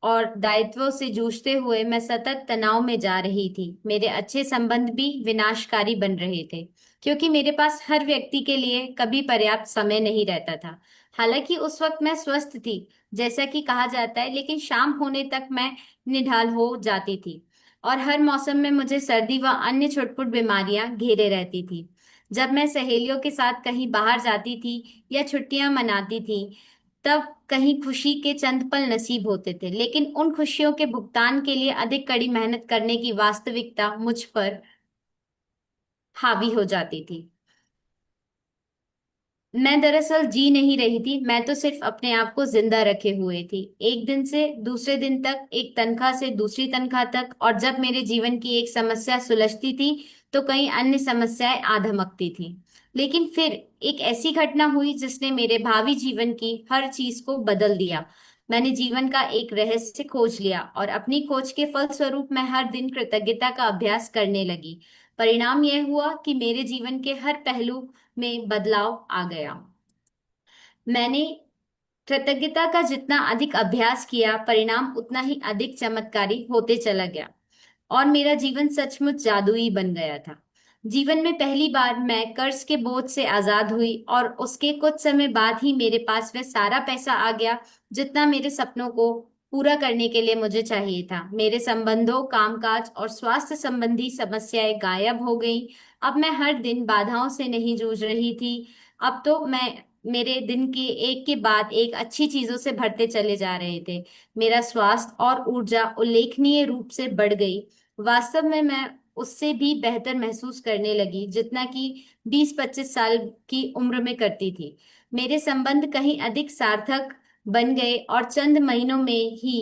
और दायित्वों से जूझते हुए मैं सतत तनाव में जा रही थी। मेरे अच्छे संबंध भी विनाशकारी बन रहे थे, क्योंकि मेरे पास हर व्यक्ति के लिए कभी पर्याप्त समय नहीं रहता था। हालांकि उस वक्त मैं स्वस्थ थी, जैसा कि कहा जाता है, लेकिन शाम होने तक मैं निढाल हो जाती थी और हर मौसम में मुझे सर्दी व अन्य छुटपुट बीमारियां घेरे रहती थी। जब मैं सहेलियों के साथ कहीं बाहर जाती थी या छुट्टियां मनाती थी, तब कहीं खुशी के चंद पल नसीब होते थे, लेकिन उन खुशियों के भुगतान के लिए अधिक कड़ी मेहनत करने की वास्तविकता मुझ पर हावी हो जाती थी। मैं दरअसल जी नहीं रही थी, मैं तो सिर्फ अपने आप को जिंदा रखे हुए थी। एक दिन से दूसरे दिन तक, एक तनख्वाह से दूसरी तनख्वाह तक, और जब मेरे जीवन की एक समस्या सुलझती थी तो कई अन्य समस्याएं आ धमकती थी। लेकिन फिर एक ऐसी घटना हुई जिसने मेरे भावी जीवन की हर चीज को बदल दिया। मैंने जीवन का एक रहस्य खोज लिया और अपनी खोज के फलस्वरूप मैं हर दिन कृतज्ञता का अभ्यास करने लगी। परिणाम यह हुआ कि मेरे जीवन के हर पहलू में बदलाव आ गया। मैंने कृतज्ञता का जितना अधिक अभ्यास किया, परिणाम उतना ही अधिक चमत्कारी होते चला गया और मेरा जीवन सचमुच जादुई बन गया था। जीवन में पहली बार मैं कर्ज के बोझ से आजाद हुई और उसके कुछ समय बाद ही मेरे पास वह सारा पैसा आ गया जितना मेरे सपनों को पूरा करने के लिए मुझे चाहिए था। मेरे संबंधों, कामकाज और स्वास्थ्य संबंधी समस्याएं गायब हो गई। अब मैं हर दिन बाधाओं से नहीं जूझ रही थी। अब तो मैं मेरे दिन के एक के बाद एक अच्छी चीजों से भरते चले जा रहे थे। मेरा स्वास्थ्य और ऊर्जा उल्लेखनीय रूप से बढ़ गई। वास्तव में मैं उससे भी बेहतर महसूस करने लगी जितना कि 20-25 साल की उम्र में करती थी। मेरे संबंध कहीं अधिक सार्थक बन गए और चंद महीनों में ही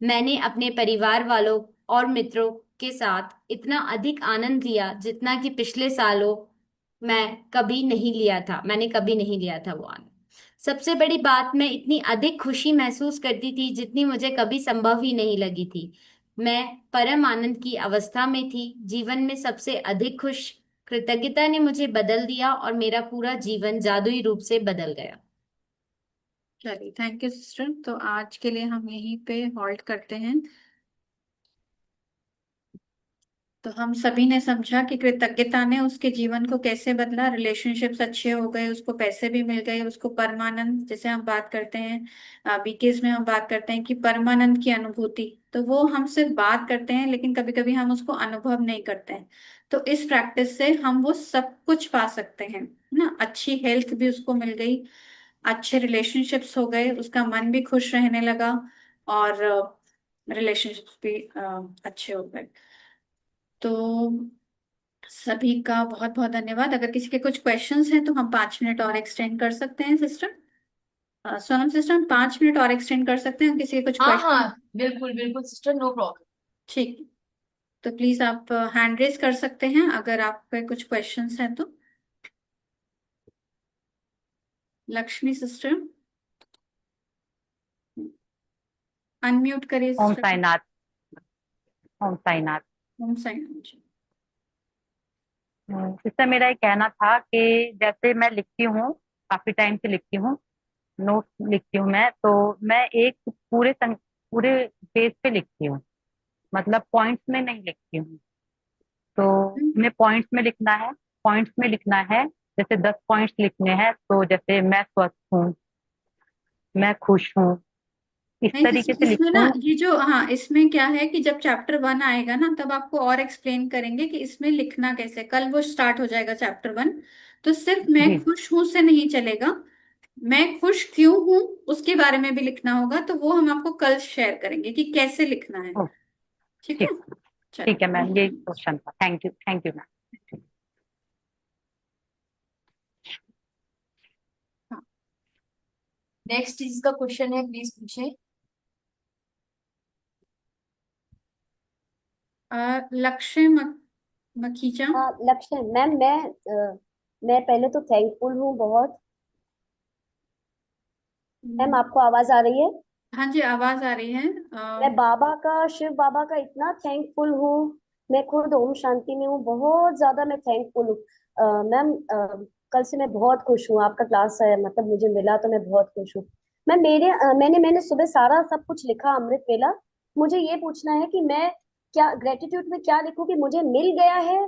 मैंने अपने परिवार वालों और मित्रों के साथ इतना अधिक आनंद लिया जितना कि पिछले सालों मैंने कभी नहीं लिया था वो आनंद। सबसे बड़ी बात, मैं इतनी अधिक खुशी महसूस करती थी जितनी मुझे कभी संभव ही नहीं लगी थी। मैं परम आनंद की अवस्था में थी, जीवन में सबसे अधिक खुश। कृतज्ञता ने मुझे बदल दिया और मेरा पूरा जीवन जादुई रूप से बदल गया। चलिए, थैंक यू सिस्टर। तो आज के लिए हम यहीं पे हॉल्ट करते हैं। तो हम सभी ने समझा कि कृतज्ञता ने उसके जीवन को कैसे बदला, रिलेशनशिप्स अच्छे हो गए, उसको पैसे भी मिल गए, उसको परमानंद, जैसे हम बात करते हैं बीकेस में हम बात करते हैं कि परमानंद की अनुभूति, तो वो हम सिर्फ बात करते हैं लेकिन कभी कभी हम उसको अनुभव नहीं करते हैं। तो इस प्रैक्टिस से हम वो सब कुछ पा सकते हैं ना। अच्छी हेल्थ भी उसको मिल गई, अच्छे रिलेशनशिप्स हो गए, उसका मन भी खुश रहने लगा, और रिलेशनशिप्स भी अच्छे हो गए। तो सभी का बहुत बहुत धन्यवाद। अगर किसी के कुछ क्वेश्चंस हैं तो हम 5 मिनट और एक्सटेंड कर सकते हैं सिस्टर। सोनम सिस्टर, हम 5 मिनट और एक्सटेंड कर सकते हैं किसी के कुछ हाँ हाँ, क्वेश्चन। बिल्कुल बिल्कुल सिस्टर, नो प्रॉब्लम। ठीक। तो प्लीज आप हैंड रेज कर सकते हैं अगर आपके कुछ क्वेश्चंस हैं तो। लक्ष्मी सिस्टर, अनम्यूट करिए ओम सिस्टर। साईनाथ। ओम साईनाथ। ओम साई जी। इससे मेरा ये कहना था कि जैसे मैं लिखती हूँ, काफी टाइम से लिखती हूँ, नोट लिखती हूँ मैं, तो मैं एक पूरे पेज पे लिखती हूँ, मतलब पॉइंट्स में नहीं लिखती हूँ। तो मैं पॉइंट्स में लिखना है, पॉइंट्स में लिखना है। जैसे 10 पॉइंट्स लिखने हैं, तो जैसे मैं स्वस्थ हूँ, मैं खुश हूँ, इस नहीं तरीके से इसमें ना, लिखूँ। ये जो, हाँ, इसमें क्या है कि जब चैप्टर 1 आएगा ना तब आपको और एक्सप्लेन करेंगे कि इसमें लिखना कैसे। कल वो स्टार्ट हो जाएगा चैप्टर 1। तो सिर्फ मैं जी। खुश हूं से नहीं चलेगा, मैं खुश क्यों हूं उसके बारे में भी लिखना होगा। तो वो हम आपको कल शेयर करेंगे कि कैसे लिखना है। ओ, ठीक है। ठीक। ठीक है मैम, ये चलिए। क्वेश्चन था। Thank you ma'am. हाँ, नेक्स्ट इसका क्वेश्चन है, प्लीज पूछे। लक्ष्य मखीजा। लक्ष्य मैम, मैं पहले तो थैंकफुल हूँ बहुत। मैम, आपको आवाज आ रही है? हाँ जी, आवाज आ रही है। मैं शिव बाबा का इतना थैंकफुल हूँ। मैं खुद ओम शांति में हूँ, बहुत ज्यादा मैं थैंकफुल हूँ। मैम, कल से मैं बहुत खुश हूँ। आपका क्लास है, मतलब मुझे मिला तो मैं बहुत खुश हूँ। मैम, मैंने सुबह सारा सब कुछ लिखा, अमृत वेला। मुझे ये पूछना है कि मैं क्या ग्रेटिट्यूड में क्या लिखूं, कि मुझे मिल गया है,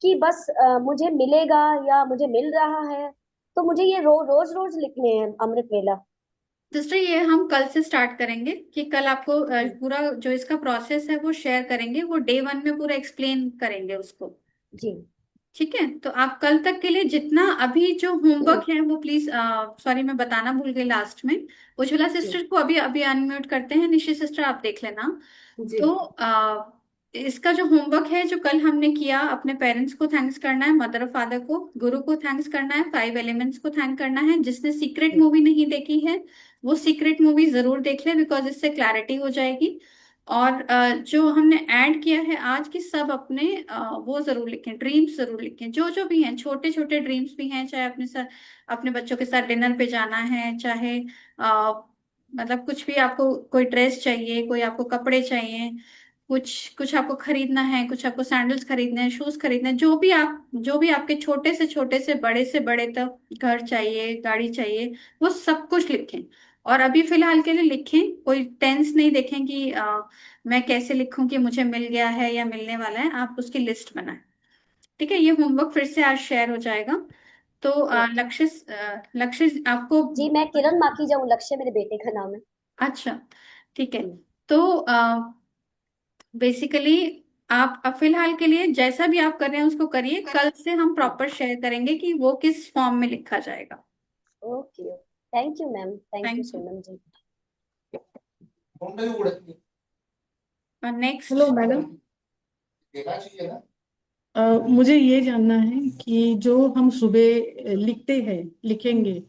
कि बस मुझे मिलेगा, या मुझे मिल रहा है। तो मुझे ये रोज रोज लिखने हैं अमृत वेला। सिस्टर, ये हम कल से स्टार्ट करेंगे कि कल आपको पूरा जो इसका प्रोसेस है वो शेयर करेंगे, वो डे 1 में पूरा एक्सप्लेन करेंगे उसको। जी। ठीक है। तो आप कल तक के लिए जितना अभी जो होमवर्क है वो प्लीज, सॉरी मैं बताना भूल गई लास्ट में, उज्ज्वला जी। सिस्टर को अभी अभी अनम्यूट करते हैं, निशि सिस्टर आप देख लेना। जी। तो इसका जो होमवर्क है जो कल हमने किया, अपने पेरेंट्स को थैंक्स करना है, मदर और फादर को, गुरु को थैंक्स करना है, 5 एलिमेंट्स को थैंक करना है। जिसने सीक्रेट जी। मूवी नहीं देखी है वो सीक्रेट मूवी जरूर देख ले, बिकॉज इससे क्लैरिटी हो जाएगी। और जो हमने ऐड किया है आज की, सब अपने वो जरूर लिखें, ड्रीम्स जरूर लिखें, जो जो भी हैं, छोटे छोटे ड्रीम्स भी हैं, चाहे अपने साथ, अपने बच्चों के साथ डिनर पे जाना है, चाहे मतलब कुछ भी, आपको कोई ड्रेस चाहिए, कोई आपको कपड़े चाहिए, कुछ कुछ आपको खरीदना है, कुछ आपको सैंडल्स खरीदने हैं, शूज खरीदने हैं, जो भी आपके छोटे से बड़े तक घर चाहिए, गाड़ी चाहिए, वो सब कुछ लिखें। और अभी फिलहाल के लिए लिखें, कोई टेंस नहीं देखें कि मैं कैसे लिखूं कि मुझे मिल गया है या मिलने वाला है। आप उसकी लिस्ट बनाएं। ठीक है। ये होमवर्क फिर से आज शेयर हो जाएगा। तो ओके। लक्ष्य आपको। जी, मैं किरण माखीजा हूँ, लक्ष्य मेरे बेटे का नाम है। अच्छा, ठीक है। तो बेसिकली आप अब फिलहाल के लिए जैसा भी आप कर रहे हैं उसको करिए, कल से हम प्रॉपर शेयर करेंगे कि वो किस फॉर्म में लिखा जाएगा। Okay, thank you ma'am, thank you thank you. Sonam ji. और नेक्स्ट। Hello madam. मुझे ये जानना है कि जो हम सुबह लिखते हैं, लिखेंगे,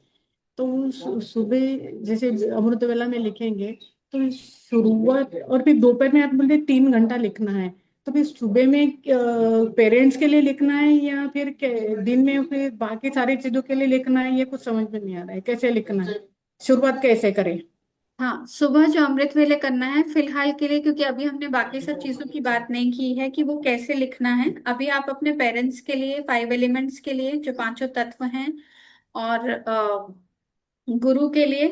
तो सुबह जैसे अमृत वेला में लिखेंगे, तो शुरुआत और फिर दोपहर में आप बोलते 3 घंटा लिखना है, तो फिर सुबह में पेरेंट्स के लिए लिखना है या फिर दिन में फिर बाकी सारी चीजों के लिए लिखना है, ये कुछ समझ में नहीं आ रहा है, कैसे लिखना है, शुरुआत कैसे करें? हाँ, सुबह जो अमृत वेले करना है फिलहाल के लिए, क्योंकि अभी हमने बाकी सब चीजों की बात नहीं की है कि वो कैसे लिखना है। अभी आप अपने पेरेंट्स के लिए 5 एलिमेंट्स के लिए जो पांचों तत्व हैं, और गुरु के लिए,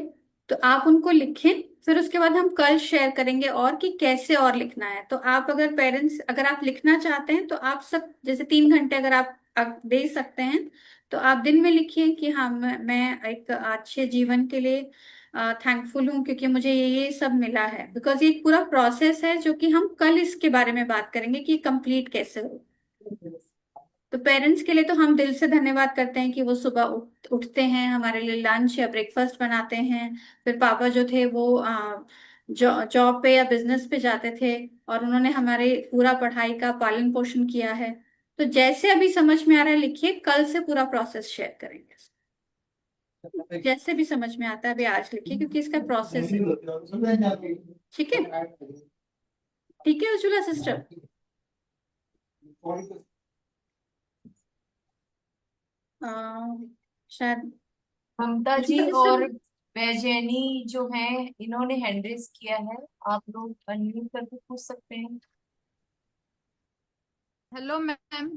तो आप उनको लिखें। फिर उसके बाद हम कल शेयर करेंगे और कि कैसे और लिखना है। तो आप अगर पेरेंट्स, अगर आप लिखना चाहते हैं तो आप सब जैसे 3 घंटे अगर आप दे सकते हैं तो आप दिन में लिखिए कि हाँ, मैं एक अच्छे जीवन के लिए थैंकफुल हूँ क्योंकि मुझे ये सब मिला है। बिकॉज ये एक पूरा प्रोसेस है जो कि हम कल इसके बारे में बात करेंगे कि कंप्लीट कैसे हो। तो पेरेंट्स के लिए तो हम दिल से धन्यवाद करते हैं कि वो सुबह उठते हैं, हमारे लिए लंच या ब्रेकफास्ट बनाते हैं। फिर पापा जो थे वो जॉब पे या बिजनेस पे जाते थे, और उन्होंने हमारे पूरा पढ़ाई का पालन पोषण किया है। तो जैसे अभी समझ में आ रहा है लिखिए, कल से पूरा प्रोसेस शेयर करेंगे। जैसे भी समझ में आता है अभी आज लिखिए, क्योंकि इसका प्रोसेस है। ठीक है। ठीक है उज्ज्वला सिस्टर। शायद ममता जी उज्ज्वला और सिस्टर। वैजयनी जो है, इन्होंने हैंड रेज किया है। आप लोग अनम्यूट करके पूछ सकते हैं। हेलो मैम,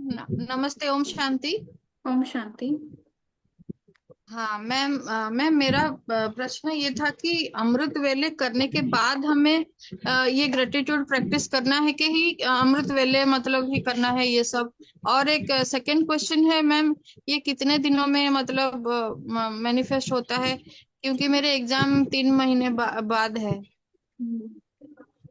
नमस्ते, ओम शांति। ओम शांति। हाँ मैम, मैम मेरा प्रश्न ये था कि अमृत वेले करने के बाद हमें ये ग्रेटिट्यूड प्रैक्टिस करना है कि ही अमृत वेले मतलब ही करना है ये सब। और एक सेकंड क्वेश्चन है मैम, ये कितने दिनों में मतलब मैनिफेस्ट होता है, क्योंकि मेरे एग्जाम 3 महीने बाद है।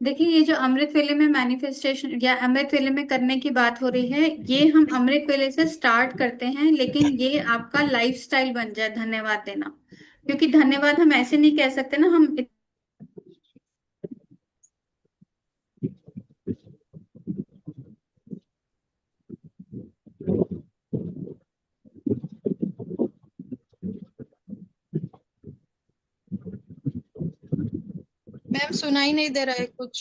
देखिए, ये जो अमृत वेले में मैनिफेस्टेशन या अमृत वेले में करने की बात हो रही है, ये हम अमृत वेले से स्टार्ट करते हैं, लेकिन ये आपका लाइफस्टाइल बन जाए धन्यवाद देना। क्योंकि धन्यवाद हम ऐसे नहीं कह सकते ना, हम मैम सुनाई नहीं दे रहा है कुछ।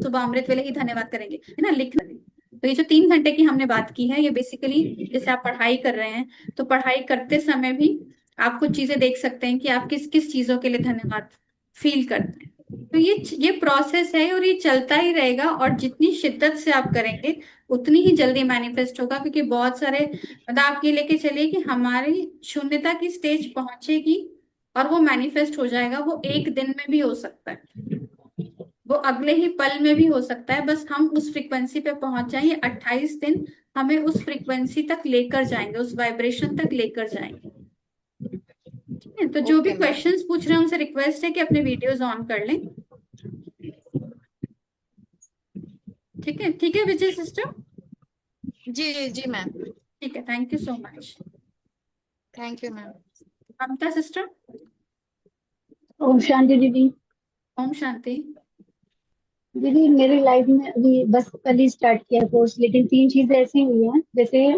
सुबह अमृत वेले ही धन्यवाद करेंगे, है ना, लिखना भी। तो ये जो 3 घंटे की हमने बात की है, ये बेसिकली जैसे आप पढ़ाई कर रहे हैं, तो पढ़ाई करते समय भी आप कुछ चीजें देख सकते हैं कि आप किस किस चीजों के लिए धन्यवाद फील करते हैं। तो ये प्रोसेस है और ये चलता ही रहेगा, और जितनी शिद्दत से आप करेंगे उतनी ही जल्दी मैनिफेस्ट होगा। क्योंकि बहुत सारे, मतलब आप ये लेके चलिए कि हमारी शून्यता की स्टेज पहुंचेगी और वो मैनिफेस्ट हो जाएगा। वो एक दिन में भी हो सकता है, वो अगले ही पल में भी हो सकता है, बस हम उस फ्रीक्वेंसी पे पहुंच जाएं। ये 28 दिन हमें उस फ्रीक्वेंसी तक लेकर जाएंगे, उस वाइब्रेशन तक लेकर जाएंगे। ठीक है। तो जो भी ओके मैम। क्वेश्चंस पूछ रहे हैं उनसे रिक्वेस्ट है कि अपने वीडियोस ऑन कर लें। ठीक है, ठीक है विजय सिस्टर। जी जी मैम। ठीक है, thank you so much. Thank you ma'am. Mamta sister. ओम शांति दीदी। ओम शांति। दीदी मेरी लाइफ में अभी बस कल ही स्टार्ट किया कोर्स, लेकिन 3 चीजें ऐसी हुई हैं। जैसे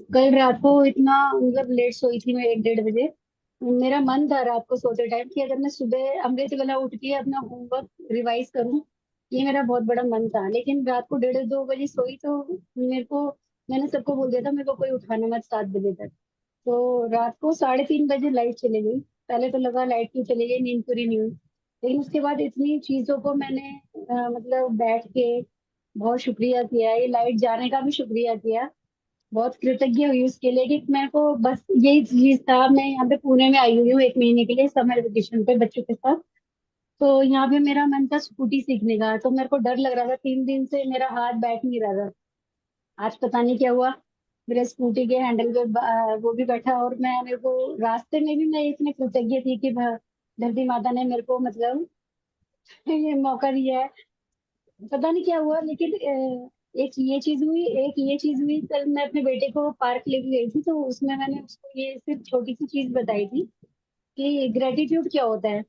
कल रात को इतना मतलब लेट सोई थी मैं, 1 डेढ़ बजे। मेरा मन था रात को सोते टाइम कि अगर मैं सुबह अमृत वेला उठ के अपना होमवर्क रिवाइज करूं, ये मेरा बहुत बड़ा मन था। लेकिन रात को 1:30 2 बजे सोई तो मेरे को, मैंने सबको बोल दिया था मेरे को कोई उठाना मत 7 बजे तक। तो रात को 3:30 बजे लाइट चली गई। पहले तो लगा लाइट क्यों चली गई, नींद पूरी नहीं हुई। लेकिन उसके बाद इतनी चीजों को मैंने मतलब बैठ के बहुत शुक्रिया किया, ये लाइट जाने का भी शुक्रिया किया। बहुत कृतज्ञ हुई उसके लिए कि मेरे को बस यही चीज था। मैं यहाँ पे पुणे में आई हुई हूँ 1 महीने के लिए समर वेकेशन पे बच्चों के साथ। तो यहाँ पे मेरा मन था स्कूटी सीखने का, तो मेरे को डर लग रहा था, 3 दिन से मेरा हाथ बैठ नहीं रहा था। आज पता नहीं क्या हुआ, मेरे स्कूटी के हैंडल पे वो भी बैठा। और मैं, मेरे को रास्ते में भी मैं इतनी कृतज्ञ थी कि धरती माता ने मेरे को मतलब ये मौका दिया है। पता नहीं क्या हुआ, लेकिन एक ये चीज हुई, एक ये चीज हुई। कल मैं अपने बेटे को पार्क लेके गई थी, तो उसमें मैंने उसको ये सिर्फ छोटी सी चीज बताई थी कि ग्रेटिट्यूड क्या होता है।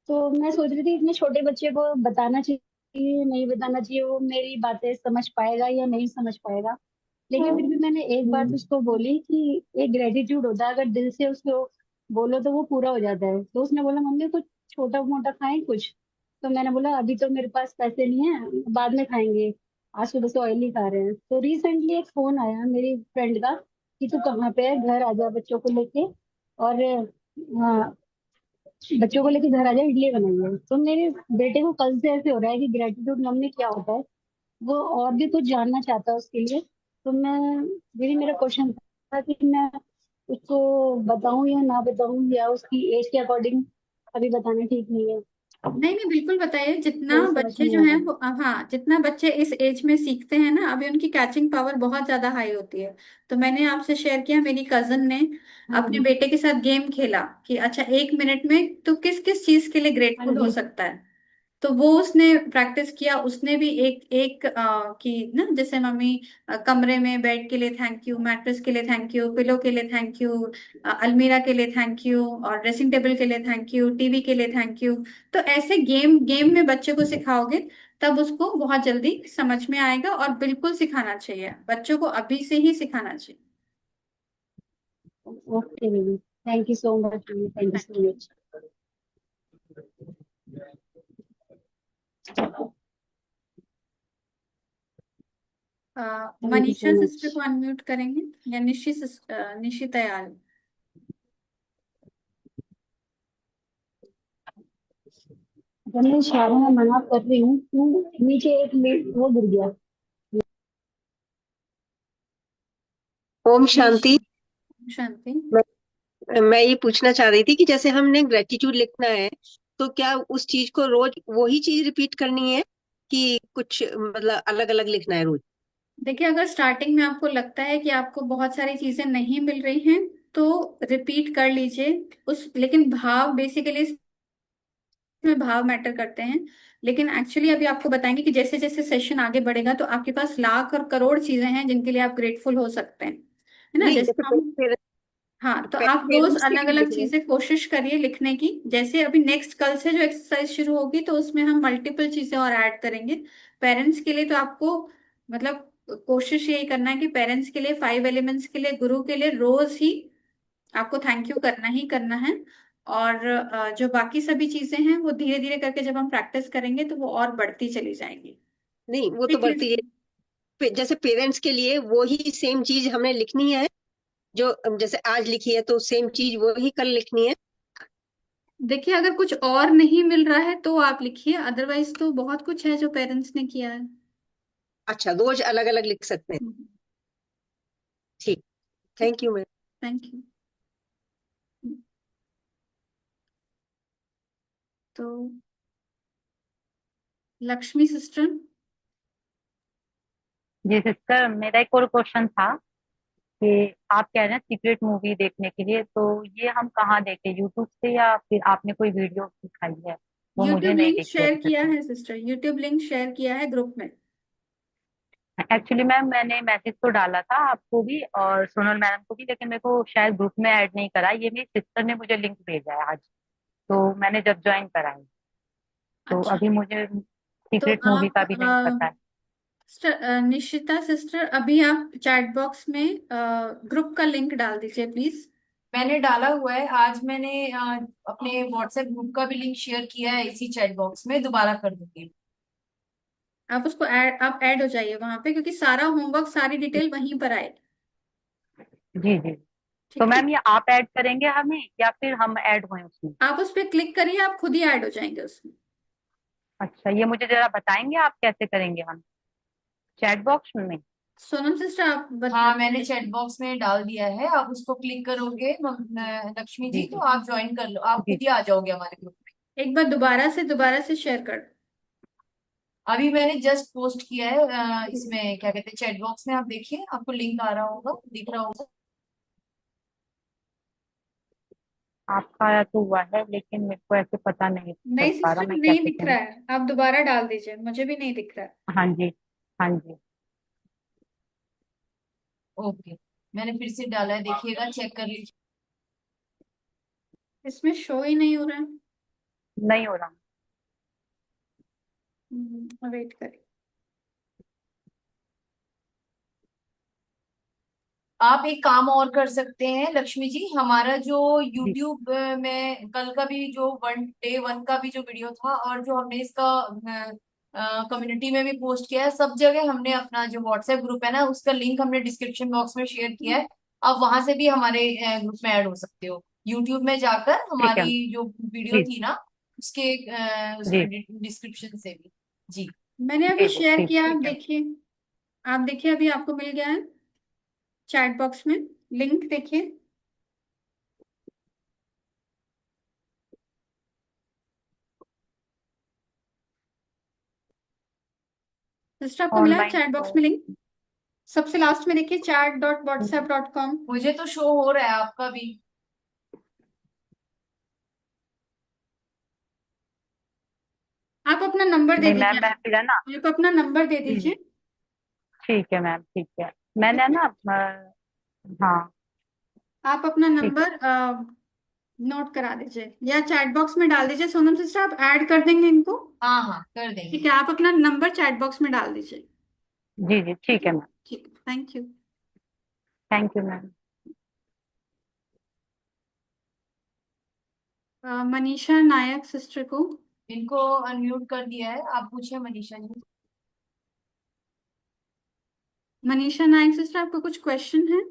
तो मैं सोच रही थी इतने छोटे बच्चे को बताना चाहिए नहीं बताना चाहिए, वो मेरी बातें समझ पाएगा या नहीं समझ पाएगा। लेकिन फिर भी मैंने एक बात उसको बोली कि एक ग्रेटिट्यूड होता है, अगर दिल से उसको बोलो तो वो पूरा हो जाता है। तो उसने बोला मम्मी कुछ छोटा मोटा खाएं कुछ। तो मैंने बोला अभी तो मेरे पास पैसे नहीं है, बाद में खाएंगे, आज सुबह से ऑयल ही खा रहे हैं। तो रिसेंटली एक फोन आया मेरी फ्रेंड का कि तू कहाँ पे है, घर आ जा बच्चों को लेके। और हाँ, बच्चों को लेके घर आ जा, इडली बनाई है। तो मेरे बेटे को कल से ऐसे हो रहा है कि ग्रेटिट्यूड मम्मी क्या होता है, वो और भी कुछ जानना चाहता है उसके लिए। तो मैं, यही मेरा क्वेश्चन था कि मैं उसको बताऊं या ना बताऊं, या उसकी एज के अकॉर्डिंग अभी बताना ठीक नहीं है। नहीं नहीं, बिल्कुल बताइए। जितना वही समझ बच्चे में जो नहीं आ हैं रहा। वो, हाँ, जितना बच्चे इस एज में सीखते हैं ना, अभी उनकी कैचिंग पावर बहुत ज्यादा हाई होती है। तो मैंने आपसे शेयर किया, मेरी कजन ने अपने हम्म। बेटे के साथ गेम खेला कि अच्छा 1 मिनट में तो किस किस चीज के लिए हाँ ग्रेटफुल हो जी। सकता है। तो वो उसने प्रैक्टिस किया। उसने भी एक एक कि ना, जैसे मम्मी कमरे में बेड के लिए थैंक यू, मैट्रेस के लिए थैंक यू, पिलो के लिए थैंक यू, अलमीरा के लिए थैंक यू, और ड्रेसिंग टेबल के लिए थैंक यू, टीवी के लिए थैंक यू। तो ऐसे गेम गेम में बच्चे को सिखाओगे, तब उसको बहुत जल्दी समझ में आएगा। और बिल्कुल सिखाना चाहिए बच्चों को, अभी से ही सिखाना चाहिए। Okay baby, thank you so much, thank you thank so you. Much. Thank you so Manisha much. Sister को अनम्यूट करेंगे, या निशी दयाल। जब मैं इशारों में मना कर रही हूँ, तू नीचे एक वो गिर गया। ओम निशी शांति। शांति। मैं ये पूछना चाह रही थी कि जैसे हमने ग्रेटिट्यूड लिखना है, तो क्या उस चीज को रोज वही चीज रिपीट करनी है कि कुछ मतलब अलग अलग लिखना है रोज? देखिए, अगर स्टार्टिंग में आपको लगता है कि आपको बहुत सारी चीजें नहीं मिल रही हैं, तो रिपीट कर लीजिए उस, लेकिन भाव बेसिकली में भाव मैटर करते हैं। लेकिन एक्चुअली अभी आपको बताएंगे कि जैसे जैसे सेशन आगे बढ़ेगा, तो आपके पास लाख और करोड़ चीजें हैं जिनके लिए आप ग्रेटफुल हो सकते हैं, है ना। नहीं, जैसे जैसे हम, हाँ, तो आप रोज पेरेंट्स के अलग लिए अलग लिखना है। चीजें कोशिश करिए लिखने की। जैसे अभी नेक्स्ट कल से जो एक्सरसाइज शुरू होगी, तो उसमें हम मल्टीपल चीजें और ऐड करेंगे। पेरेंट्स के लिए तो आपको, मतलब, कोशिश यही करना है कि पेरेंट्स के लिए, 5 एलिमेंट्स के लिए, गुरु के लिए रोज ही आपको थैंक यू करना ही करना है। और जो बाकी सभी चीजें हैं, वो धीरे धीरे करके जब हम प्रैक्टिस करेंगे, तो वो और बढ़ती चली जाएंगी। नहीं, वो तो ठीक है। बढ़ती है। जैसे पेरेंट्स के लिए वो ही सेम चीज हमने लिखनी है, जो जैसे आज लिखी है तो सेम चीज वो ही कल लिखनी है। देखिए, अगर कुछ और नहीं मिल रहा है तो आप लिखिए, अदरवाइज तो बहुत कुछ है जो पेरेंट्स ने किया है। अच्छा, रोज अलग अलग लिख सकते हैं। ठीक। ठीक थैंक है। You ma'am. Thank you. तो लक्ष्मी सिस्टर। जी सिस्टर, मेरा एक और क्वेश्चन था कि आप कह रहे हैं सीक्रेट मूवी देखने के लिए, तो ये हम कहाँ देखें, यूट्यूब से या फिर आपने कोई वीडियो दिखाई है? वो मुझे यूट्यूब नहीं लिंक देखी शेयर अभी किया तक। है सिस्टर, यूट्यूब लिंक शेयर किया है ग्रुप में। एक्चुअली मैम मैंने मैसेज तो डाला था आपको भी और सोनल मैडम को भी, लेकिन मेरे को शायद ग्रुप में ऐड नहीं करा। ये मेरी सिस्टर ने मुझे लिंक भेजा है आज, तो मैंने जब ज्वाइन करा है, तो अच्छा, अभी मुझे तो सीक्रेट मूवी आप का भी नहीं पता है। निशिता सिस्टर, अभी आप चैट बॉक्स में ग्रुप का लिंक डाल दीजिए प्लीज। मैंने डाला हुआ है। आज मैंने अपने व्हाट्सएप ग्रुप का भी लिंक शेयर किया है इसी चैट बॉक्स में, दोबारा कर दूंगी। आप उसको ऐड, आप ऐड हो जाइए वहां पे, क्योंकि सारा होमवर्क, सारी डिटेल वहीं पर आए। जी जी। तो ठीक है। मैम ये आप ऐड करेंगे हमें या फिर हम ऐड हों उसमें? आप उस पर क्लिक करिए, आप खुद ही ऐड हो जाएंगे उसमें। अच्छा, ये मुझे जरा बताएंगे आप कैसे करेंगे हम, चैट बॉक्स में? सोनम सिस्टर, आप हाँ, मैंने बताइए। चैट बॉक्स में डाल दिया है। आप उसको क्लिक करोगे लक्ष्मी जी जी, तो जी। आप ज्वाइन कर लो, आप जी खुद ही आ जाओगे हमारे ग्रुप में। एक बार दोबारा से शेयर कर। अभी मैंने जस्ट पोस्ट किया है इसमें क्या कहते हैं, चैट बॉक्स में। आप देखिए, आपको लिंक आ रहा होगा, दिख रहा होगा। आपका आया तो हुआ है, लेकिन मेरे को ऐसे पता नहीं चल नहीं पा रहा सिस्टर, मैं नहीं कैसे दिख रहा करूँ। है, आप दोबारा डाल दीजिए, मुझे भी नहीं दिख रहा है। हाँ जी। हाँ जी। ओके, मैंने फिर से डाला है, देखिएगा, चेक कर लीजिए। इसमें शो ही नहीं हो रहा है। नहीं हो रहा। वेट करिए। आप एक काम और कर सकते हैं लक्ष्मी जी, हमारा जो जी। यूट्यूब में कल का भी जो डे 1 का भी जो वीडियो था, और जो हमने इसका कम्युनिटी में भी पोस्ट किया है, सब जगह हमने अपना जो व्हाट्सएप ग्रुप है ना, उसका लिंक हमने डिस्क्रिप्शन बॉक्स में शेयर किया है। आप वहां से भी हमारे ग्रुप में ऐड हो सकते हो, यूट्यूब में जाकर ठीक है। हमारी जो वीडियो जी। थी ना, उसके जी। उसमें डिस्क्रिप्शन से भी। जी। मैंने अभी जी जी शेयर ठीक किया, आप ठीक है। देखिए। आप देखिए, अभी आपको मिल गया है चैट बॉक्स में, लिंक देखिए। सिस्टर आपको मिला है ऑनलाइन चैट बॉक्स तो में लिंक? सबसे लास्ट में देखिए chat.whatsapp.com। मुझे तो शो हो रहा है, आपका भी। आप अपना नंबर दे नहीं मैम, दीजिए, मैं फिर है ना। आप अपना नंबर दे हम्म, दीजिए। ठीक है मैम, ठीक है। मैंने ना हाँ। आप अपना ठीक है। नंबर नोट करा दीजिए या चैट बॉक्स में डाल दीजिए। सोनम सिस्टर, आप ऐड कर देंगे इनको? हाँ हाँ, कर ठीक देंगे। है, आप अपना नंबर चैट बॉक्स में डाल दीजिए। जी जी ठीक ठीक है। है मैम। ठीक है, thank you. Thank you ma'am. Manisha Nayak sister को। इनको अनम्यूट कर दिया है, आप पूछिए मनीषा जी। मनीषा नायक सिस्टर, आपको कुछ क्वेश्चन है?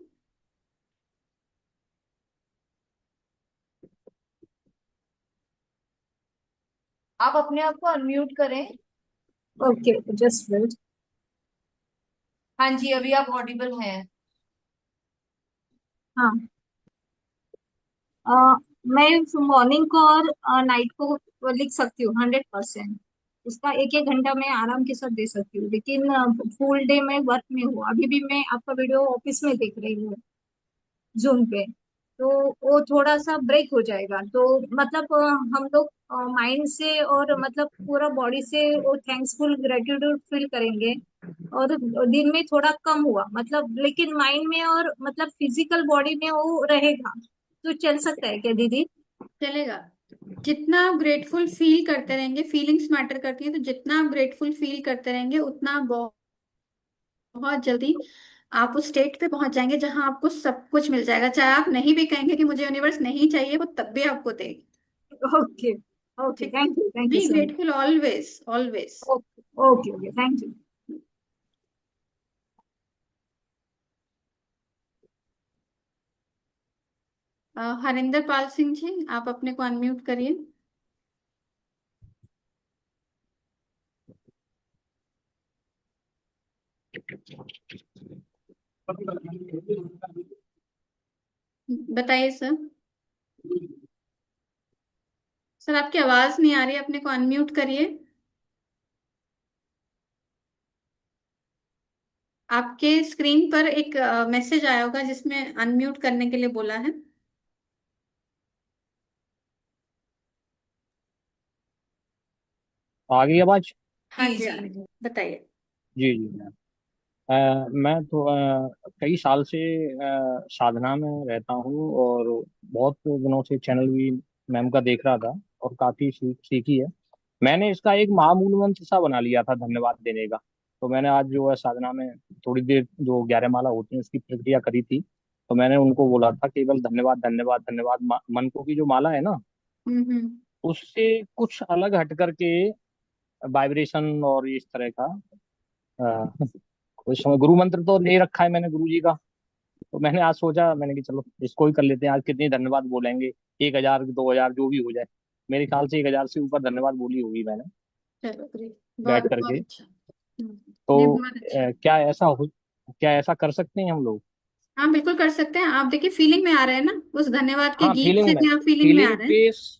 आप अपने आप को अनम्यूट करें। Okay, just wait. हाँ जी, अभी आप ऑडिबल हैं। हाँ। अ, मैं मॉर्निंग को और नाइट को लिख सकती हूँ 100%। उसका एक एक घंटा मैं आराम के साथ दे सकती हूँ, लेकिन फुल डे मैं वर्क में हूँ। अभी भी मैं आपका वीडियो ऑफिस में देख रही हूँ, जूम पे। तो वो थोड़ा सा ब्रेक हो जाएगा, तो मतलब हम लोग माइंड से और मतलब पूरा बॉडी से वो थैंक्सफुल ग्रेटिट्यूड फील करेंगे। और दिन में थोड़ा कम हुआ मतलब, लेकिन माइंड में और मतलब फिजिकल बॉडी में वो रहेगा। तो चल सकता है क्या दीदी? चलेगा। जितना आप ग्रेटफुल फील करते रहेंगे, फीलिंग्स मैटर करती है, तो जितना आप ग्रेटफुल फील करते रहेंगे उतना बहुत बहुत जल्दी आप उस स्टेट पे पहुंच जाएंगे जहां आपको सब कुछ मिल जाएगा। चाहे आप नहीं भी कहेंगे कि मुझे यूनिवर्स नहीं चाहिए, वो तब भी आपको देगी। ओके। ओके, ठीक। Thank you be so grateful always always. Much. Okay okay, thank you. Harinder Pal Singh ji, आप अपने को अनम्यूट करिए। बताइए सर। सर, आपकी आवाज नहीं आ रही, अपने को अनम्यूट करिए। आपके स्क्रीन पर एक मैसेज आया होगा जिसमें अनम्यूट करने के लिए बोला है। आ गई आवाज? हाँ जी जी, आ जी। रही है। बताइए। जी जी मैम। मैं तो कई साल से साधना में रहता हूँ, और बहुत दिनों से चैनल भी मैम का देख रहा था, और काफी सीखी है। मैंने इसका एक महामूल मंत्र सा बना लिया था धन्यवाद देने का। तो मैंने आज जो है साधना में थोड़ी देर जो 11 माला होती है उसकी प्रक्रिया करी थी। तो मैंने उनको बोला था केवल धन्यवाद धन्यवाद धन्यवाद। मन को की जो माला है ना, हम्म। उससे कुछ अलग हट करके वाइब्रेशन और इस तरह का कुछ समय गुरु मंत्र तो ले रखा है मैंने गुरु जी का। तो मैंने आज सोचा, मैंने कि चलो इसको ही कर लेते हैं। आज कितने धन्यवाद बोलेंगे, 1,000 2,000 जो भी हो जाए। मेरे ख्याल से 1,000 से ऊपर धन्यवाद बोली होगी मैंने चलो ग्रेट। बहुत बैठ बहुत करके। अच्छा। नहीं, तो बहुत अच्छा। क्या ऐसा कर सकते हैं हम लोग? हाँ, बिल्कुल कर सकते हैं। आप देखिए, फीलिंग में आ रहे हैं ना, उस धन्यवाद के हाँ गीत फीलिंग से में। भी आप फीलिंग में आ फीलिंग रहे हैं। के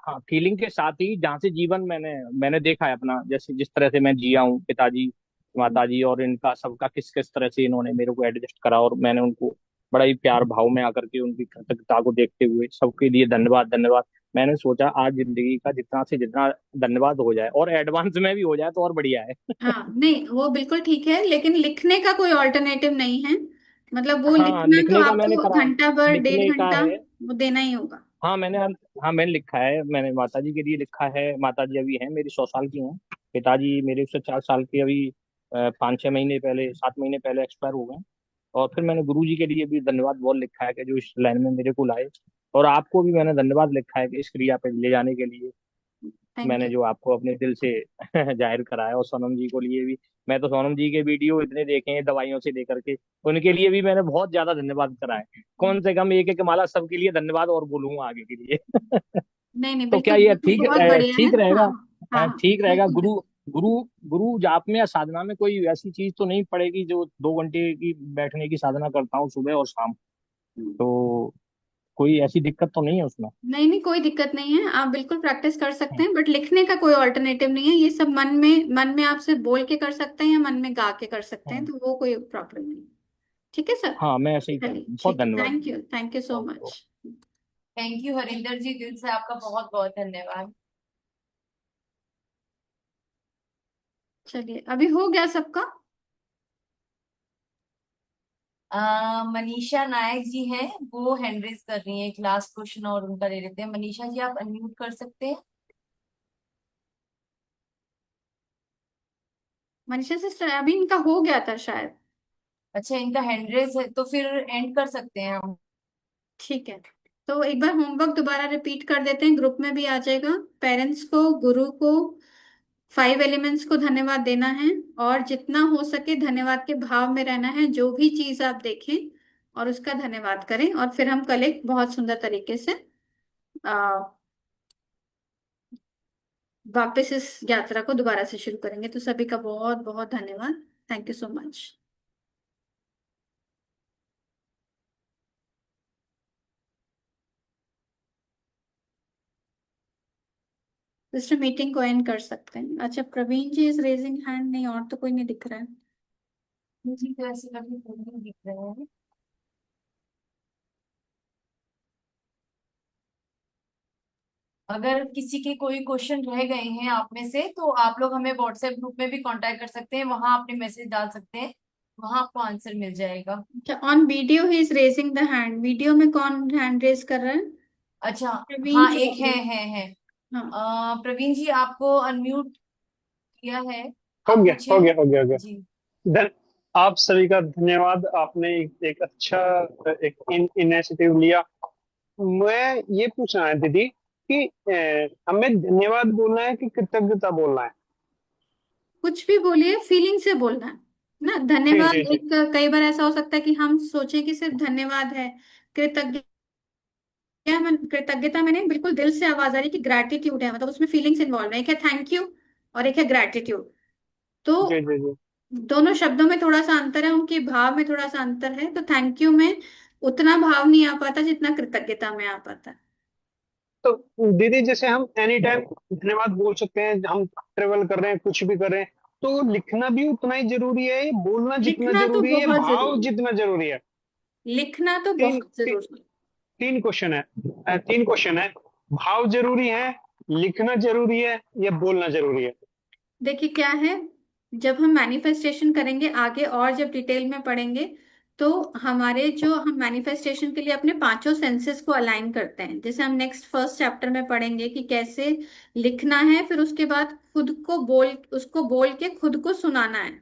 हाँ फीलिंग के साथ ही जहाँ से जीवन मैंने देखा है अपना, जैसे जिस तरह से मैं जिया हूँ, पिताजी माताजी और इनका सबका किस किस तरह से इन्होंने मेरे को एडजस्ट करा, और मैंने उनको बड़ा ही प्यार भाव में आकर के उनकी कृतज्ञता को देखते हुए सबके लिए धन्यवाद धन्यवाद। मैंने सोचा आज जिंदगी का जितना से जितना धन्यवाद हो जाए और एडवांस में भी हो जाए तो और बढ़िया है। हाँ नहीं, वो बिल्कुल ठीक है, लेकिन लिखने का कोई ऑल्टरनेटिव नहीं है। मतलब वो हाँ लिखना तो लिखने का मैंने आपको करा, घंटा भर, लिखने डेढ़ का घंटा है। वो देना ही होगा। हाँ मैंने, हाँ मैंने लिखा है, मैंने माता जी के लिए लिखा है। माता जी अभी हैं मेरी 100 साल की हैं। पिताजी मेरे उससे 4 साल के अभी 5-6 महीने पहले, 7 महीने पहले एक्सपायर हो गए। और फिर मैंने गुरु जी के लिए भी धन्यवाद बहुत लिखा है कि जो इस लाइन में मेरे को लाए। और आपको भी मैंने धन्यवाद लिखा है कि इस क्रिया पे ले जाने के लिए। थैंक मैंने यू। जो आपको अपने दिल से जाहिर कराया। और सोनम जी को लिए भी, मैं तो सोनम जी के वीडियो इतने देखे हैं दवाइयों से लेकर के, उनके लिए भी मैंने बहुत ज्यादा धन्यवाद करा है। कम से कम एक एक माला सबके लिए धन्यवाद और बोलूंगा आगे के लिए। नहीं नहीं, तो क्या बिल्कुल ये बिल्कुल, बहुत बढ़िया है। ठीक हाँ रहेगा? हाँ हाँ, ठीक रहेगा। बिल्कुल गुरु बिल्कुल। गुरु गुरु जाप में या साधना में कोई ऐसी चीज तो नहीं पड़ेगी जो 2 घंटे की बैठने की साधना करता हूँ सुबह और शाम, तो कोई ऐसी दिक्कत तो नहीं है उसमें? नहीं नहीं, कोई दिक्कत नहीं है, आप बिल्कुल प्रैक्टिस कर सकते हैं, बट लिखने का कोई ऑल्टरनेटिव नहीं है। ये सब मन में आप सिर्फ बोल के कर सकते हैं या मन में गा के कर सकते हैं, हम्म, तो वो कोई प्रॉब्लम नहीं। ठीक है सर। हाँ मैं ऐसे ही चलिए करूँ। बहुत ठीक है, धन्यवाद। Thank you so okay. Much. Thank you Harinder ji, दिल से आपका बहुत बहुत धन्यवाद। चलिए, अभी हो गया सबका। मनीषा नायक जी हैं, वो हैंड रेज कर रही हैं। एक लास्ट क्वेश्चन और उनका ले लेते हैं। मनीषा जी आप अनम्यूट कर सकते हैं। मनीषा सिस्टर, अभी इनका हो गया था शायद। अच्छा इनका हैंड रेज है तो फिर एंड कर सकते हैं हम। ठीक है, तो एक बार होमवर्क दोबारा रिपीट कर देते हैं, ग्रुप में भी आ जाएगा। पेरेंट्स को, गुरु को, 5 एलिमेंट्स को धन्यवाद देना है, और जितना हो सके धन्यवाद के भाव में रहना है। जो भी चीज आप देखें और उसका धन्यवाद करें, और फिर हम कल एक बहुत सुंदर तरीके से आ, वापस इस यात्रा को दोबारा से शुरू करेंगे। तो सभी का बहुत बहुत धन्यवाद। Thank you so much. Sister meeting को एंड कर सकते हैं। अच्छा, प्रवीण जी इज रेजिंग हैंड, नहीं और तो कोई नहीं दिख रहा है। जी तो ऐसे कभी नहीं दिख रहे हैं। अगर किसी के कोई क्वेश्चन रह गए हैं आप में से, तो आप लोग हमें व्हाट्सएप ग्रुप में भी कांटेक्ट कर सकते हैं, वहां अपने मैसेज डाल सकते हैं, वहां आपको आंसर मिल जाएगा। On video he is raising the hand. Video में कौन हैंड रेज कर रहा है? अच्छा। प्रवीण हाँ एक चौधरी। है। हाँ। प्रवीण जी आपको अनम्यूट किया है, हो आप गया पूछे। हो गया हो गया हो गया। जी। धन आप सभी का धन्यवाद। आपने एक अच्छा एक इनिशिएटिव लिया। मैं ये पूछना है दीदी कि हमें धन्यवाद बोलना है कि कृतज्ञता बोलना है? कुछ भी बोलिए, फीलिंग से बोलना है ना। जी धन्यवाद जी जी एक, कई बार ऐसा हो सकता है कि हम सोचें कि सिर्फ धन्यवाद है। कृतज्ञ कृतज्ञता मैंने बिल्कुल दिल से आवाज आ रही है कि ग्रैटिट्यूड है, मतलब उसमें फीलिंग्स इन्वॉल्व है। एक है थैंक यू और एक है ग्रैटिट्यूड। तो जी जी जी। दोनों शब्दों में थोड़ा सा अंतर है, उनके भाव में थोड़ा सा अंतर है। तो थैंक यू में उतना भाव नहीं आ पाता जितना कृतज्ञता में आ पाता है। तो दीदी जैसे हम एनी टाइम धन्यवाद बोल सकते हैं, हम ट्रेवल कर रहे हैं कुछ भी कर रहे हैं, तो लिखना भी उतना ही जरूरी है, ये बोलना जितना लिखना तो जरूरी है, ये बहुत भाव जरूरी जितना जरूरी है? है। लिखना तो तीन बहुत ती, जरूरी है। तीन क्वेश्चन है, 3 क्वेश्चन है। भाव जरूरी है, लिखना जरूरी है, या बोलना जरूरी है? देखिए क्या है, जब हम मैनिफेस्टेशन करेंगे आगे और जब डिटेल में पढ़ेंगे, तो हमारे जो हम मैनिफेस्टेशन के लिए अपने पांचों सेंसेस को अलाइन करते हैं। जैसे हम नेक्स्ट फर्स्ट चैप्टर में पढ़ेंगे कि कैसे लिखना है, फिर उसके बाद खुद को बोल, उसको बोल के खुद को सुनाना है,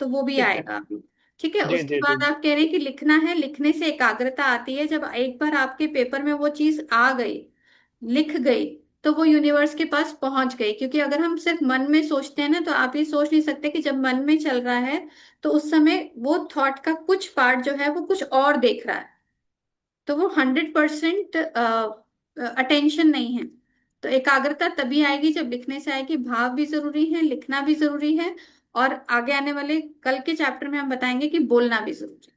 तो वो भी ठीक है। आएगा अभी। ठीक है, जी उसके जी जी बाद आप कह रहे हैं कि लिखना है, लिखने से एकाग्रता आती है। जब एक बार आपके पेपर में वो चीज आ गई, लिख गई, तो वो यूनिवर्स के पास पहुंच गई। क्योंकि अगर हम सिर्फ मन में सोचते हैं ना, तो आप ये सोच नहीं सकते कि जब मन में चल रहा है तो उस समय वो थॉट का कुछ पार्ट जो है वो कुछ और देख रहा है, तो वो 100% अटेंशन नहीं है। तो एकाग्रता तभी आएगी जब लिखने से आएगी। भाव भी जरूरी है, लिखना भी जरूरी है, और आगे आने वाले कल के चैप्टर में हम बताएंगे कि बोलना भी जरूरी है।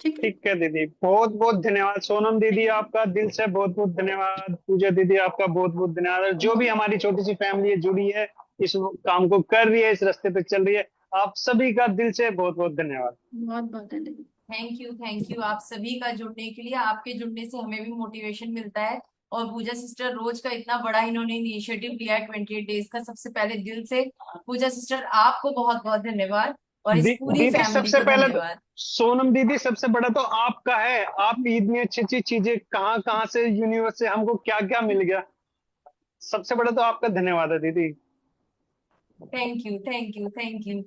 ठीक है। ठीक है दीदी, बहुत बहुत धन्यवाद। सोनम दीदी आपका दिल से बहुत बहुत धन्यवाद। पूजा दीदी आपका बहुत बहुत धन्यवाद। और जो भी हमारी छोटी सी फैमिली है जुड़ी है, इस काम को कर रही है, इस रास्ते पे चल रही है, आप सभी का दिल से बहुत बहुत धन्यवाद। बहुत बहुत धन्यवाद। थैंक यू आप सभी का जुड़ने के लिए। आपके जुड़ने से हमें भी मोटिवेशन मिलता है। और पूजा सिस्टर रोज का इतना बड़ा इन्होंने इनिशिएटिव लिया है 28 डेज का, सबसे पहले दिल से पूजा सिस्टर आपको बहुत बहुत धन्यवाद, और इस पूरी दीदी फैमिली सबसे को पहले तो धन्यवाद। सोनम दीदी, सबसे बड़ा तो आपका है। आप इतनी अच्छी अच्छी चीजें कहाँ कहाँ से, यूनिवर्स से हमको क्या क्या मिल गया। सबसे बड़ा तो आपका धन्यवाद है दीदी। Thank you thank you thank you.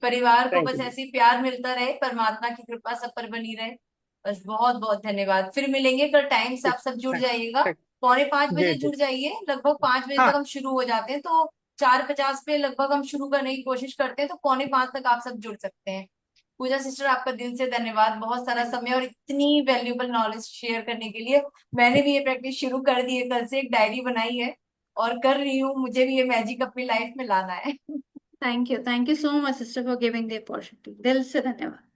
परिवार को थैंक बस यू। ऐसे ही प्यार मिलता रहे, परमात्मा की कृपा सब पर बनी रहे। बस बहुत बहुत धन्यवाद। फिर मिलेंगे कल टाइम से, आप सब जुड़ जाइएगा। 4:45 बजे जी। जुड़ जाइए, लगभग 5 बजे हाँ। तक हम शुरू हो जाते हैं, तो 4:50 पे लगभग हम शुरू करने की कोशिश करते हैं, तो 4:45 तक आप सब जुड़ सकते हैं। पूजा सिस्टर आपका दिल से धन्यवाद, बहुत सारा समय और इतनी वैल्यूएबल नॉलेज शेयर करने के लिए। मैंने भी ये प्रैक्टिस शुरू कर दी है, कल से एक डायरी बनाई है और कर रही हूँ। मुझे भी ये मैजिक अपनी लाइफ में लाना है। Thank you so much sister for giving the opportunity, दिल से धन्यवाद।